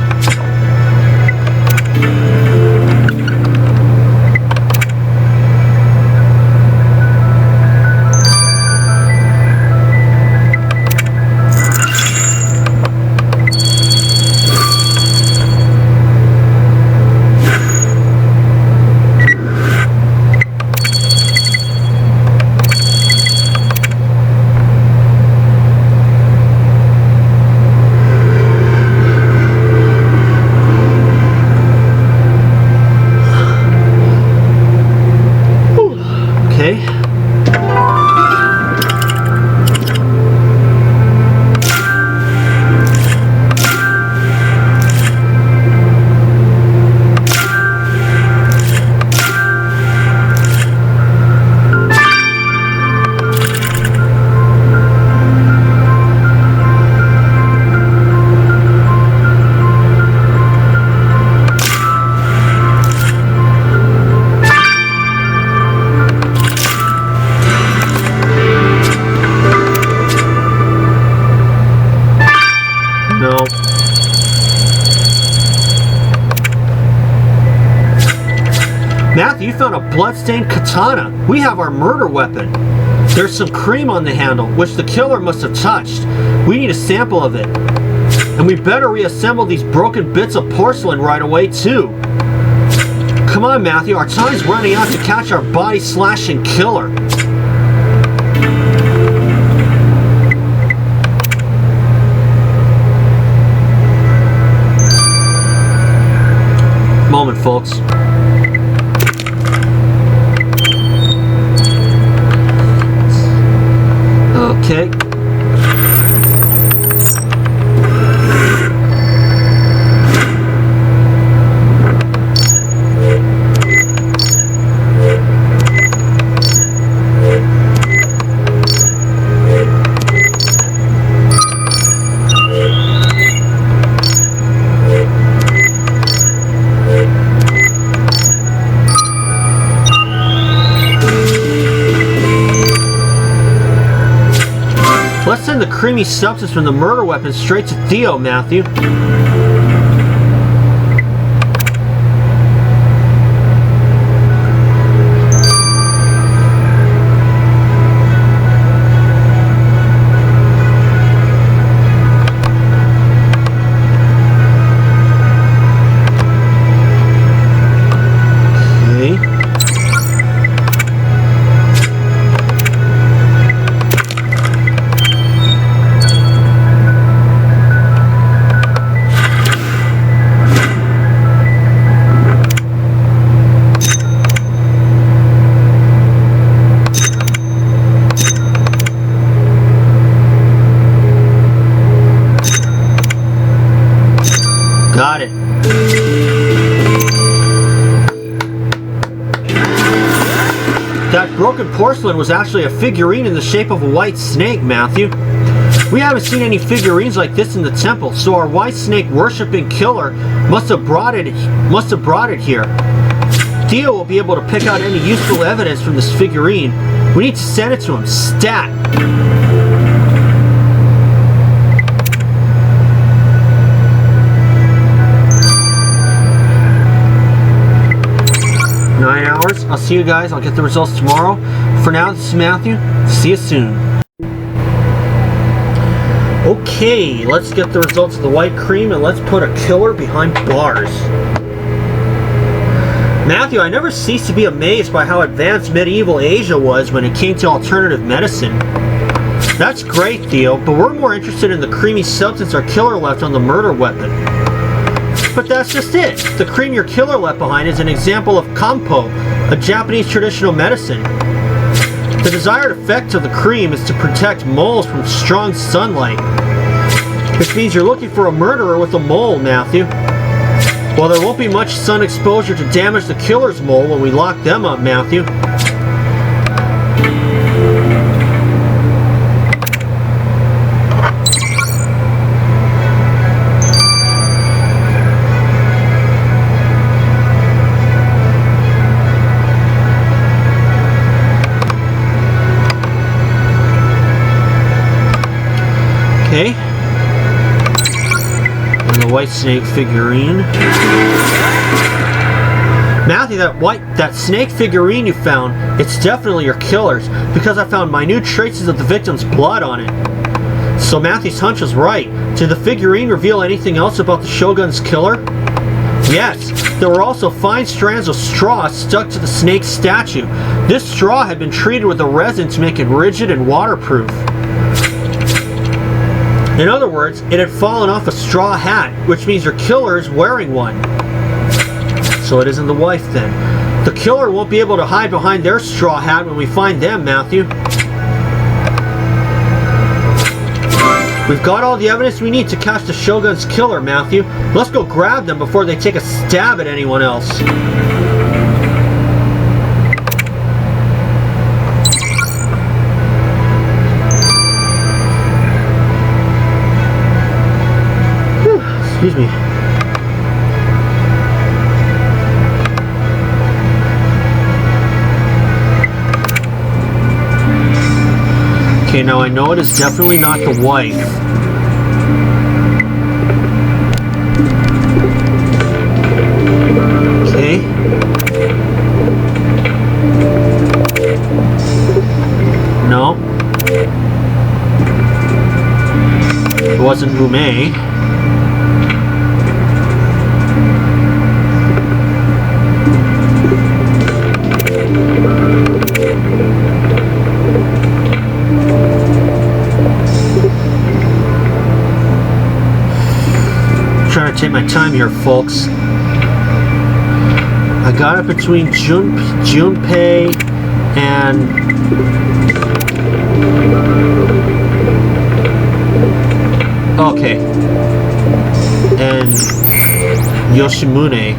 Matthew, you found a bloodstained katana. We have our murder weapon. There's some cream on the handle, which the killer must have touched. We need a sample of it. And we better reassemble these broken bits of porcelain right away, too. Come on, Matthew, our time's running out to catch our body-slashing killer. Moment, folks. Okay. Let's send the creamy substance from the murder weapon straight to Theo, Matthew. Got it. That broken porcelain was actually a figurine in the shape of a white snake, Matthew. We haven't seen any figurines like this in the temple, so our white snake worshipping killer must have brought it here. Theo will be able to pick out any useful evidence from this figurine. We need to send it to him, stat. course, I'll see you guys. I'll get the results tomorrow. For now, this is Matthew. See you soon. Okay, let's get the results of the white cream and let's put a killer behind bars. Matthew, I never ceased to be amazed by how advanced medieval Asia was when it came to alternative medicine. That's great, Theo, but we're more interested in the creamy substance our killer left on the murder weapon. But that's just it. The cream your killer left behind is an example of Kampo, a Japanese traditional medicine. The desired effect of the cream is to protect moles from strong sunlight. Which means you're looking for a murderer with a mole, Matthew. Well, there won't be much sun exposure to damage the killer's mole when we lock them up, Matthew. Okay. And the white snake figurine. Matthew, that snake figurine you found, it's definitely your killer's because I found minute traces of the victim's blood on it. So Matthew's hunch was right. Did the figurine reveal anything else about the Shogun's killer? Yes, there were also fine strands of straw stuck to the snake's statue. This straw had been treated with a resin to make it rigid and waterproof. In other words, it had fallen off a straw hat, which means your killer is wearing one. So it isn't the wife then. The killer won't be able to hide behind their straw hat when we find them, Matthew. We've got all the evidence we need to catch the Shogun's killer, Matthew. Let's go grab them before they take a stab at anyone else. Excuse me. Okay, now I know it is definitely not the wife. Okay. No. It wasn't Rume. Trying to take my time here, folks. I got it between Junpei and and Yoshimune.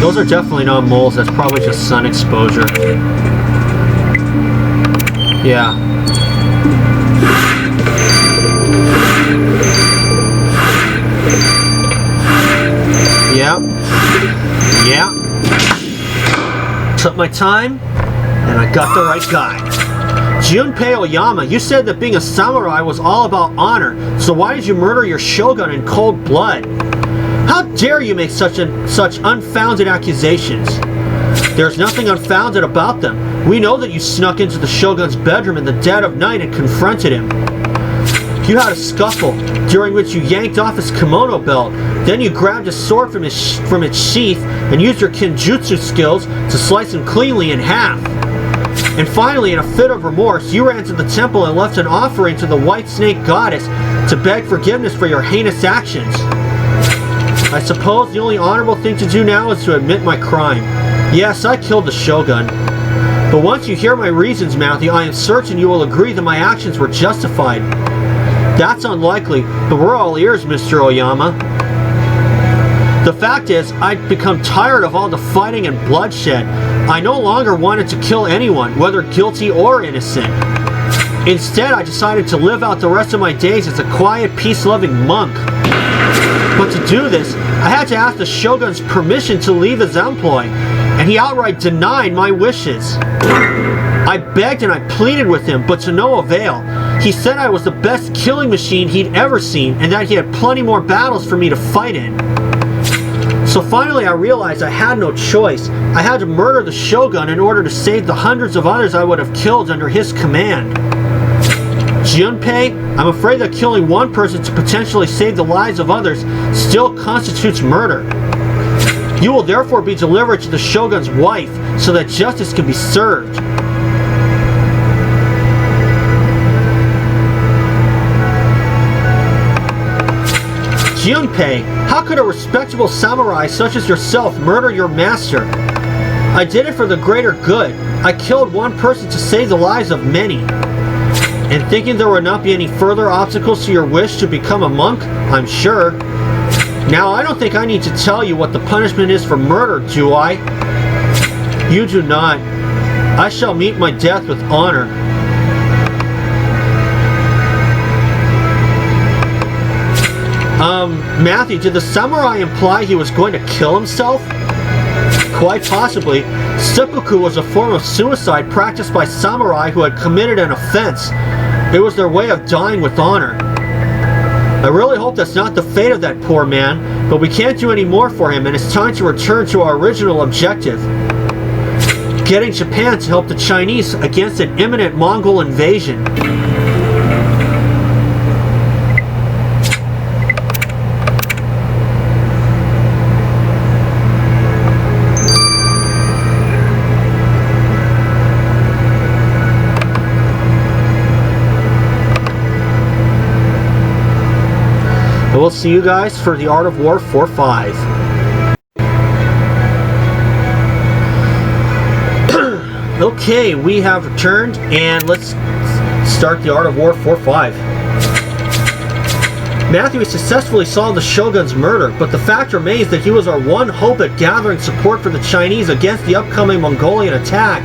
Those are definitely not moles. That's probably just sun exposure. Yeah. Yep. Yeah. Took my time, and I got the right guy. Junpei Oyama, you said that being a samurai was all about honor, so why did you murder your shogun in cold blood? How dare you make such unfounded accusations? There's nothing unfounded about them. We know that you snuck into the shogun's bedroom in the dead of night and confronted him. You had a scuffle, during which you yanked off his kimono belt. Then you grabbed his sword from its sheath and used your kinjutsu skills to slice him cleanly in half. And finally, in a fit of remorse, you ran to the temple and left an offering to the White Snake Goddess to beg forgiveness for your heinous actions. I suppose the only honorable thing to do now is to admit my crime. Yes, I killed the shogun. But once you hear my reasons, Matthew, I am certain you will agree that my actions were justified. That's unlikely, but we're all ears, Mr. Oyama. The fact is, I'd become tired of all the fighting and bloodshed. I no longer wanted to kill anyone, whether guilty or innocent. Instead, I decided to live out the rest of my days as a quiet, peace-loving monk. But to do this, I had to ask the shogun's permission to leave his employ, and he outright denied my wishes. I begged and I pleaded with him, but to no avail. He said I was the best killing machine he'd ever seen, and that he had plenty more battles for me to fight in. So So finally I realized I had no choice. I had to murder the Shogun in order to save the hundreds of others I would have killed under his command. Junpei, I'm afraid that killing one person to potentially save the lives of others still constitutes murder. You will therefore be delivered to the Shogun's wife so that justice can be served. Junpei, how could a respectable samurai such as yourself murder your master? I did it for the greater good. I killed one person to save the lives of many. And thinking there would not be any further obstacles to your wish to become a monk, I'm sure. Now, I don't think I need to tell you what the punishment is for murder, do I? You do not. I shall meet my death with honor. Matthew, did the samurai imply he was going to kill himself? Quite possibly. Seppuku was a form of suicide practiced by samurai who had committed an offense. It was their way of dying with honor. I really hope that's not the fate of that poor man, but we can't do any more for him and it's time to return to our original objective. Getting Japan to help the Chinese against an imminent Mongol invasion. We'll see you guys for the Art of War 4-5. Okay, we have returned, and let's start the Art of War 4-5. Matthew successfully solved the Shogun's murder, but the fact remains that he was our one hope at gathering support for the Chinese against the upcoming Mongolian attack.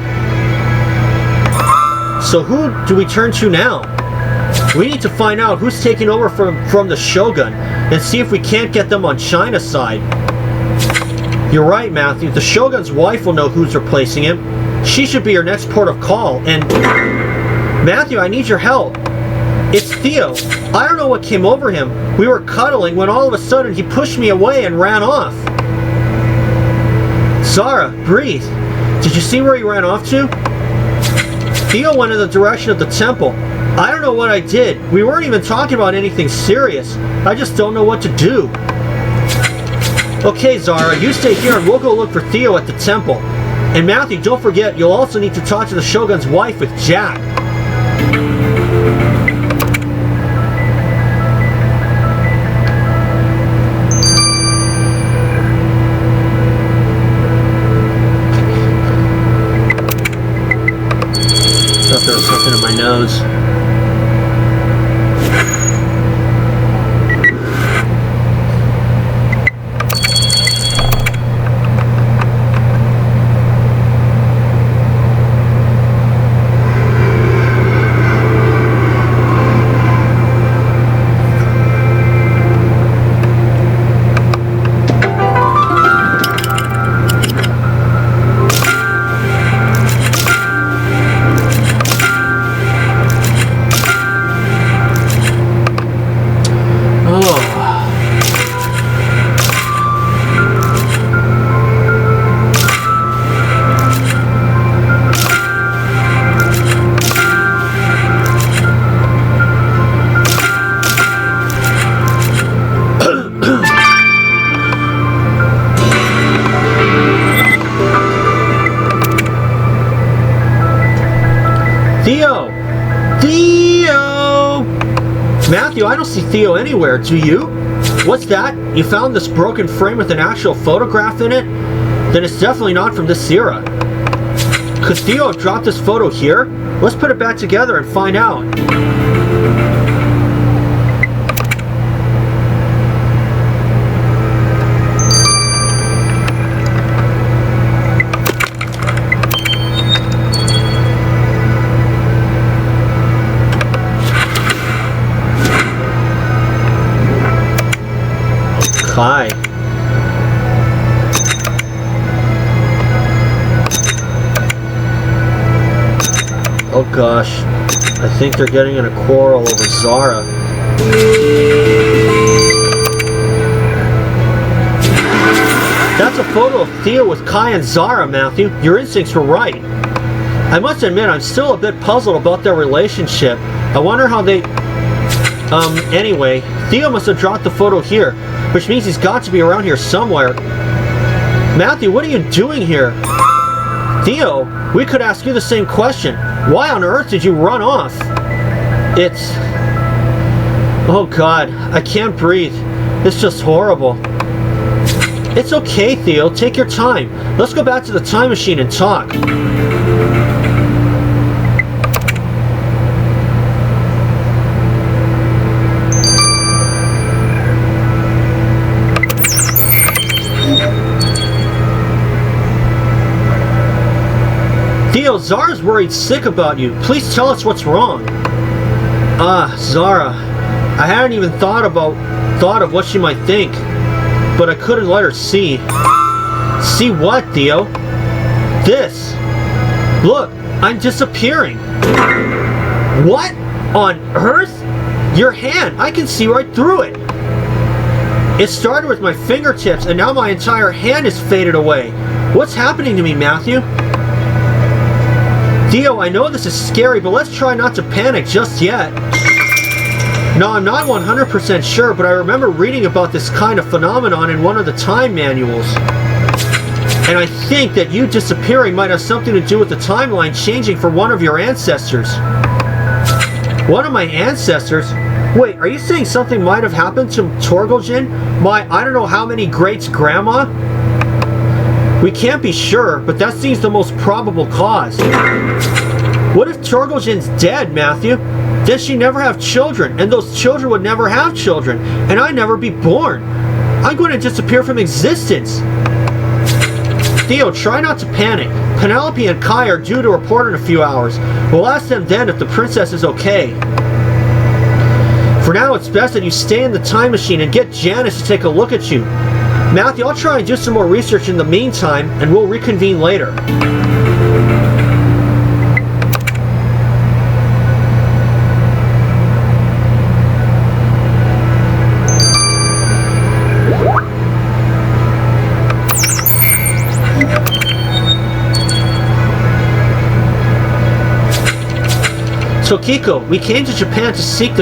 So who do we turn to now? We need to find out who's taking over from the Shogun and see if we can't get them on China's side. You're right, Matthew. The Shogun's wife will know who's replacing him. She should be your next port of call. And Matthew, I need your help. It's Theo. I don't know what came over him. We were cuddling when all of a sudden he pushed me away and ran off. Zara, breathe. Did you see where he ran off to? Theo went in the direction of the temple. I don't know what I did. We weren't even talking about anything serious. I just don't know what to do. Okay, Zara, you stay here and we'll go look for Theo at the temple. And Matthew, don't forget, you'll also need to talk to the Shogun's wife with Jack. I thought there was something in my nose. Matthew, I don't see Theo anywhere, do you? What's that? You found this broken frame with an actual photograph in it? Then it's definitely not from this era. Could Theo have dropped this photo here? Let's put it back together and find out. Hi. Oh gosh, I think they're getting in a quarrel over Zara. That's a photo of Theo with Kai and Zara, Matthew. Your instincts were right. I must admit, I'm still a bit puzzled about their relationship. I wonder how they... Anyway, Theo must have dropped the photo here, which means he's got to be around here somewhere. Matthew, what are you doing here? Theo, we could ask you the same question. Why on earth did you run off? It's... Oh God, I can't breathe. It's just horrible. It's okay, Theo. Take your time. Let's go back to the time machine and talk. Theo, Zara's worried sick about you. Please tell us what's wrong. Zara. I hadn't even thought of what she might think. But I couldn't let her see. See what, Theo? This. Look, I'm disappearing. What on earth? Your hand. I can see right through it. It started with my fingertips, and now my entire hand is faded away. What's happening to me, Matthew? Theo, I know this is scary, but let's try not to panic just yet. No, I'm not 100% sure, but I remember reading about this kind of phenomenon in one of the time manuals. And I think that you disappearing might have something to do with the timeline changing for one of your ancestors. One of my ancestors? Wait, are you saying something might have happened to Torgoljin? My, I don't know how many greats-grandma? We can't be sure, but that seems the most probable cause. What if Torgoljin's dead, Matthew? Then she'd never have children, and those children would never have children, and I'd never be born. I'm going to disappear from existence. Theo, try not to panic. Penelope and Kai are due to report in a few hours. We'll ask them then if the princess is okay. For now, it's best that you stay in the time machine and get Janice to take a look at you. Matthew, I'll try and do some more research in the meantime, and we'll reconvene later. Tokiko, we came to Japan to speak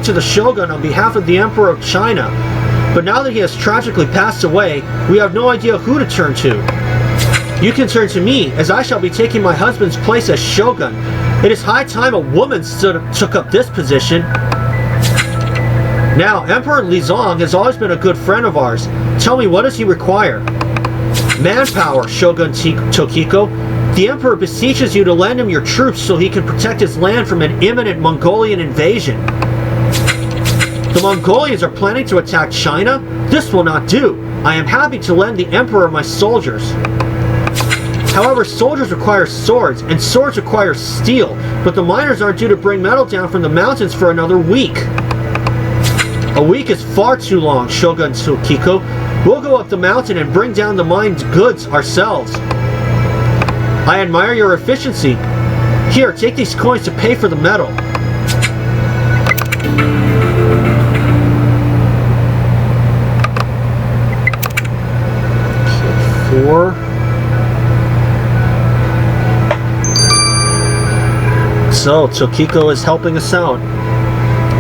to the Shogun on behalf of the Emperor of China. But now that he has tragically passed away, we have no idea who to turn to. You can turn to me, as I shall be taking my husband's place as Shogun. It is high time a woman took up this position. Now, Emperor Lizong has always been a good friend of ours. Tell me, what does he require? Manpower, Shogun Tokiko. The Emperor beseeches you to lend him your troops so he can protect his land from an imminent Mongolian invasion. The Mongolians are planning to attack China? This will not do. I am happy to lend the Emperor my soldiers. However, soldiers require swords, and swords require steel, but the miners aren't due to bring metal down from the mountains for another week. A week is far too long, Shogun Tokiko. We'll go up the mountain and bring down the mined goods ourselves. I admire your efficiency. Here, take these coins to pay for the metal. Okay, 4. So, Tokiko is helping us out.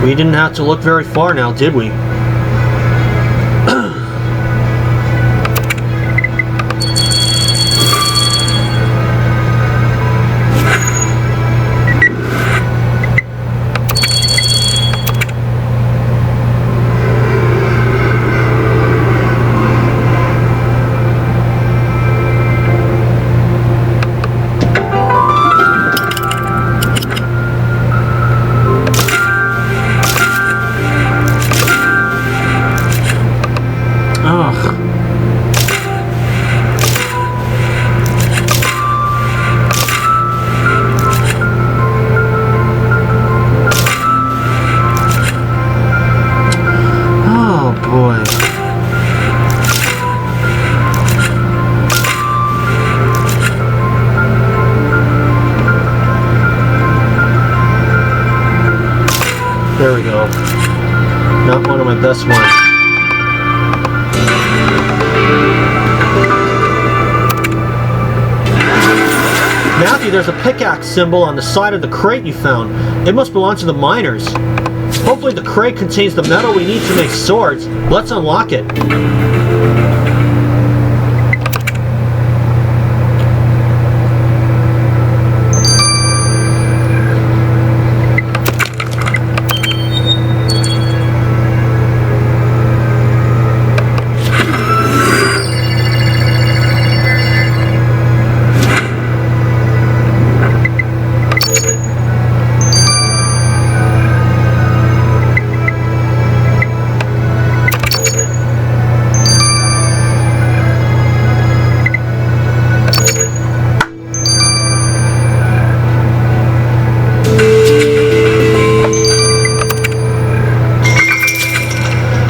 We didn't have to look very far now, did we? There we go. Not one of my best ones. there's a pickaxe symbol on the side of the crate you found. It must belong to the miners. Hopefully the crate contains the metal we need to make swords. Let's unlock it.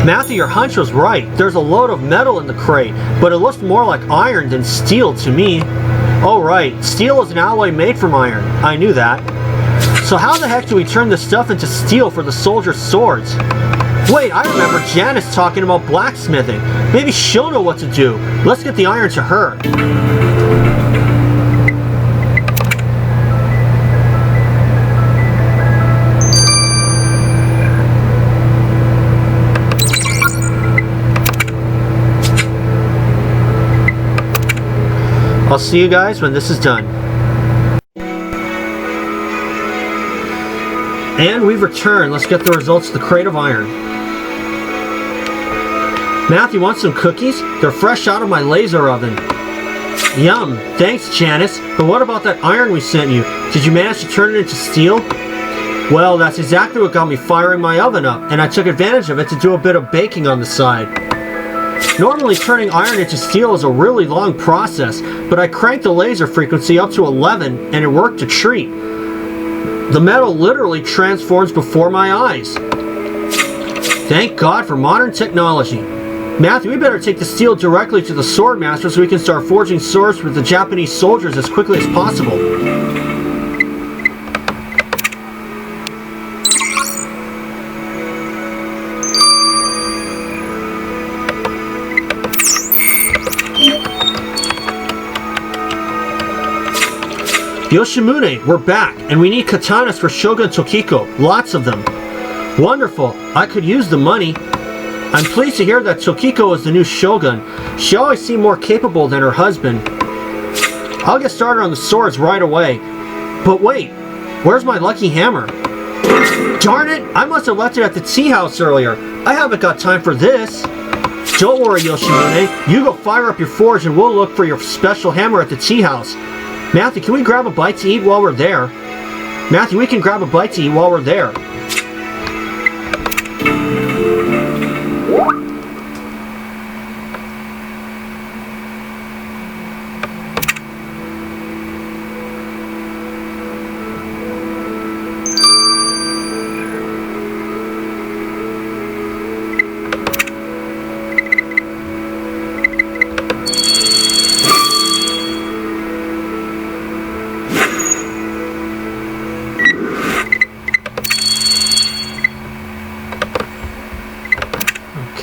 Matthew, your hunch was right. There's a load of metal in the crate, but it looks more like iron than steel to me. Oh right, steel is an alloy made from iron. I knew that. So how the heck do we turn this stuff into steel for the soldiers' swords? Wait, I remember Janice talking about blacksmithing. Maybe she'll know what to do. Let's get the iron to her. I'll see you guys when this is done. And we've returned. Let's get the results of the crate of iron. Matthew, want some cookies? They're fresh out of my laser oven. Yum. Thanks, Janice. But what about that iron we sent you? Did you manage to turn it into steel? Well, that's exactly what got me firing my oven up, and I took advantage of it to do a bit of baking on the side. Normally turning iron into steel is a really long process, but I cranked the laser frequency up to 11 and it worked a treat. The metal literally transforms before my eyes. Thank God for modern technology. Matthew, we better take the steel directly to the Swordmaster so we can start forging swords with the Japanese soldiers as quickly as possible. Yoshimune, we're back, and we need katanas for Shogun Tokiko. Lots of them. Wonderful. I could use the money. I'm pleased to hear that Tokiko is the new Shogun. She always seemed more capable than her husband. I'll get started on the swords right away. But wait, where's my lucky hammer? Darn it, I must have left it at the tea house earlier. I haven't got time for this. Don't worry, Yoshimune. You go fire up your forge and we'll look for your special hammer at the tea house. Matthew, can we grab a bite to eat while we're there? Matthew, we can grab a bite to eat while we're there.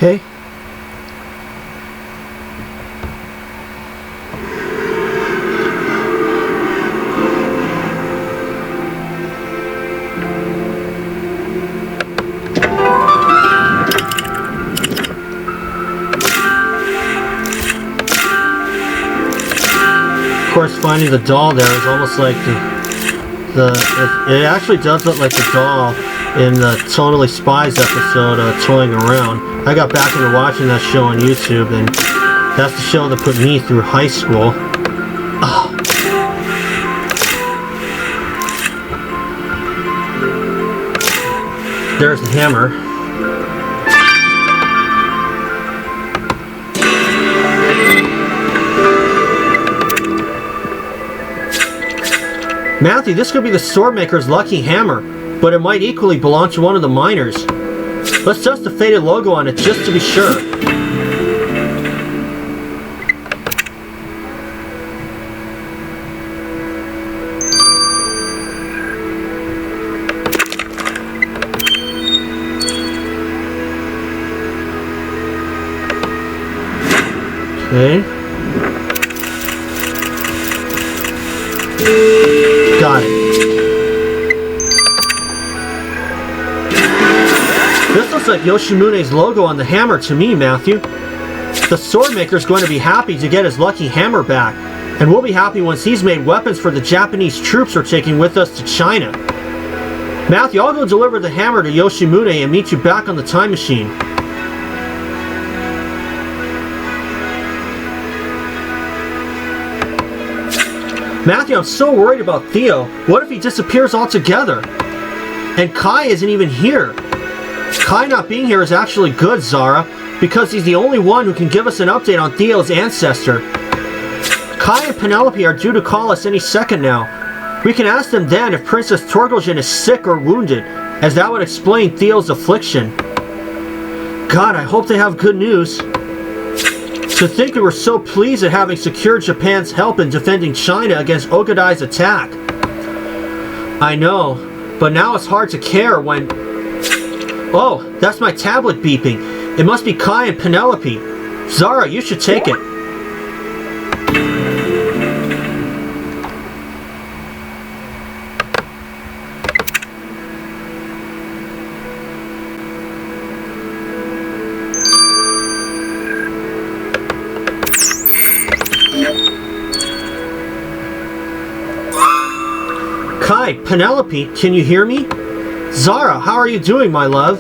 Okay. Of course, finding the doll there is almost like it actually does look like the doll in the Totally Spies episode, Toying Around. I got back into watching that show on YouTube, and that's the show that put me through high school. Ugh. There's the hammer. Matthew, this could be the swordmaker's lucky hammer, but it might equally belong to one of the miners. Let's dust the faded logo on it just to be sure. Okay. This looks like Yoshimune's logo on the hammer to me, Matthew. The sword maker's going to be happy to get his lucky hammer back, and we'll be happy once he's made weapons for the Japanese troops we're taking with us to China. Matthew, I'll go deliver the hammer to Yoshimune and meet you back on the time machine. Matthew, I'm so worried about Theo. What if he disappears altogether? And Kai isn't even here. Kai not being here is actually good, Zara, because he's the only one who can give us an update on Theo's ancestor. Kai and Penelope are due to call us any second now. We can ask them then if Princess Torgoljin is sick or wounded, as that would explain Theo's affliction. God, I hope they have good news. To think we were so pleased at having secured Japan's help in defending China against Ogadai's attack. I know, but now it's hard to care when... Oh, that's my tablet beeping. It must be Kai and Penelope. Zara, you should take it. Kai, Penelope, can you hear me? Zara, how are you doing, my love?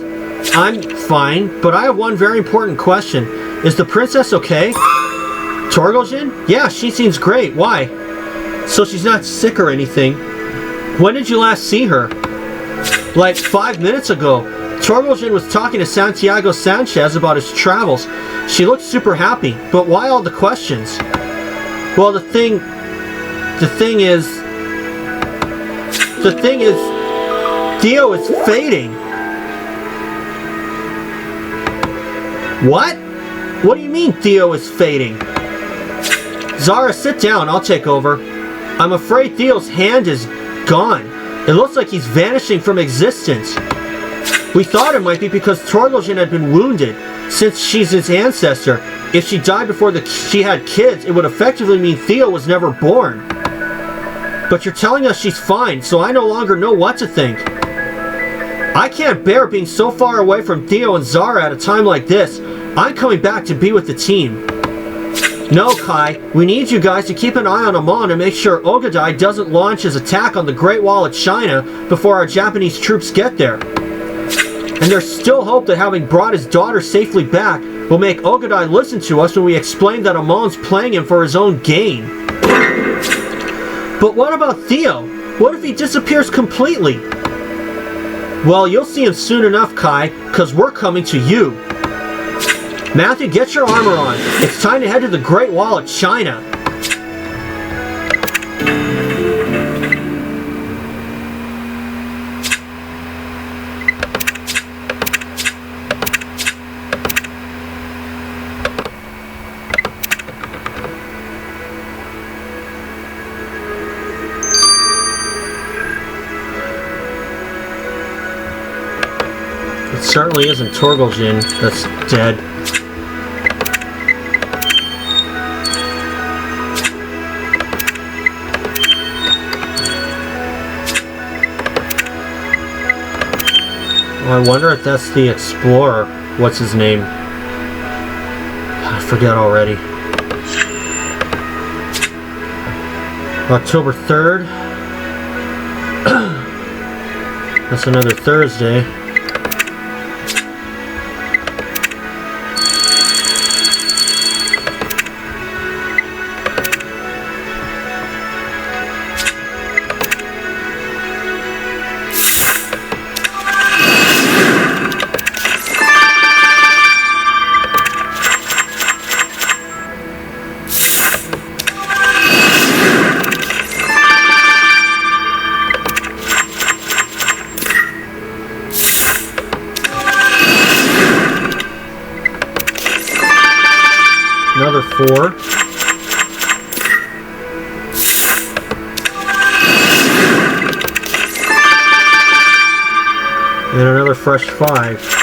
I'm fine, but I have one very important question. Is the princess okay? Torgoljin? Yeah, she seems great. Why? So she's not sick or anything. When did you last see her? Like 5 minutes ago. Torgoljin was talking to Santiago Sanchez about his travels. She looked super happy, but why all the questions? Well, the thing is, Theo is fading. What? What do you mean Theo is fading? Zara, sit down. I'll take over. I'm afraid Theo's hand is gone. It looks like he's vanishing from existence. We thought it might be because Torgoljin had been wounded, since she's his ancestor. If she died before she had kids, it would effectively mean Theo was never born. But you're telling us she's fine, so I no longer know what to think. I can't bear being so far away from Theo and Zara at a time like this. I'm coming back to be with the team. No, Kai, we need you guys to keep an eye on Amon and make sure Ogadai doesn't launch his attack on the Great Wall of China before our Japanese troops get there. And there's still hope that having brought his daughter safely back will make Ogadai listen to us when we explain that Amon's playing him for his own gain. But what about Theo? What if he disappears completely? Well, you'll see him soon enough, Kai, because we're coming to you. Matthew, get your armor on. It's time to head to the Great Wall of China. It certainly isn't Torgoljin that's dead. I wonder if that's the explorer. What's his name? I forget already. October 3rd. That's another Thursday. Another 4. And another fresh 5.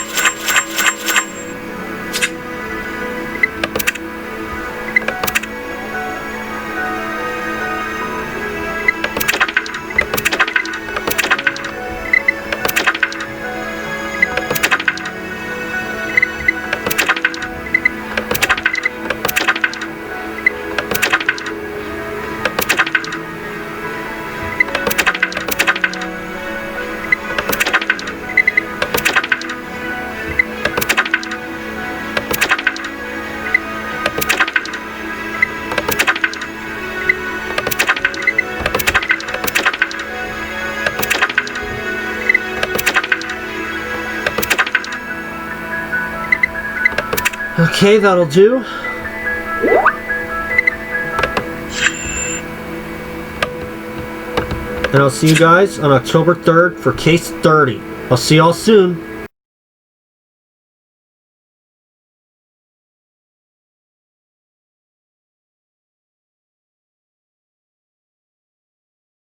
Okay, that'll do. And I'll see you guys on October 3rd for case 30. I'll see y'all soon.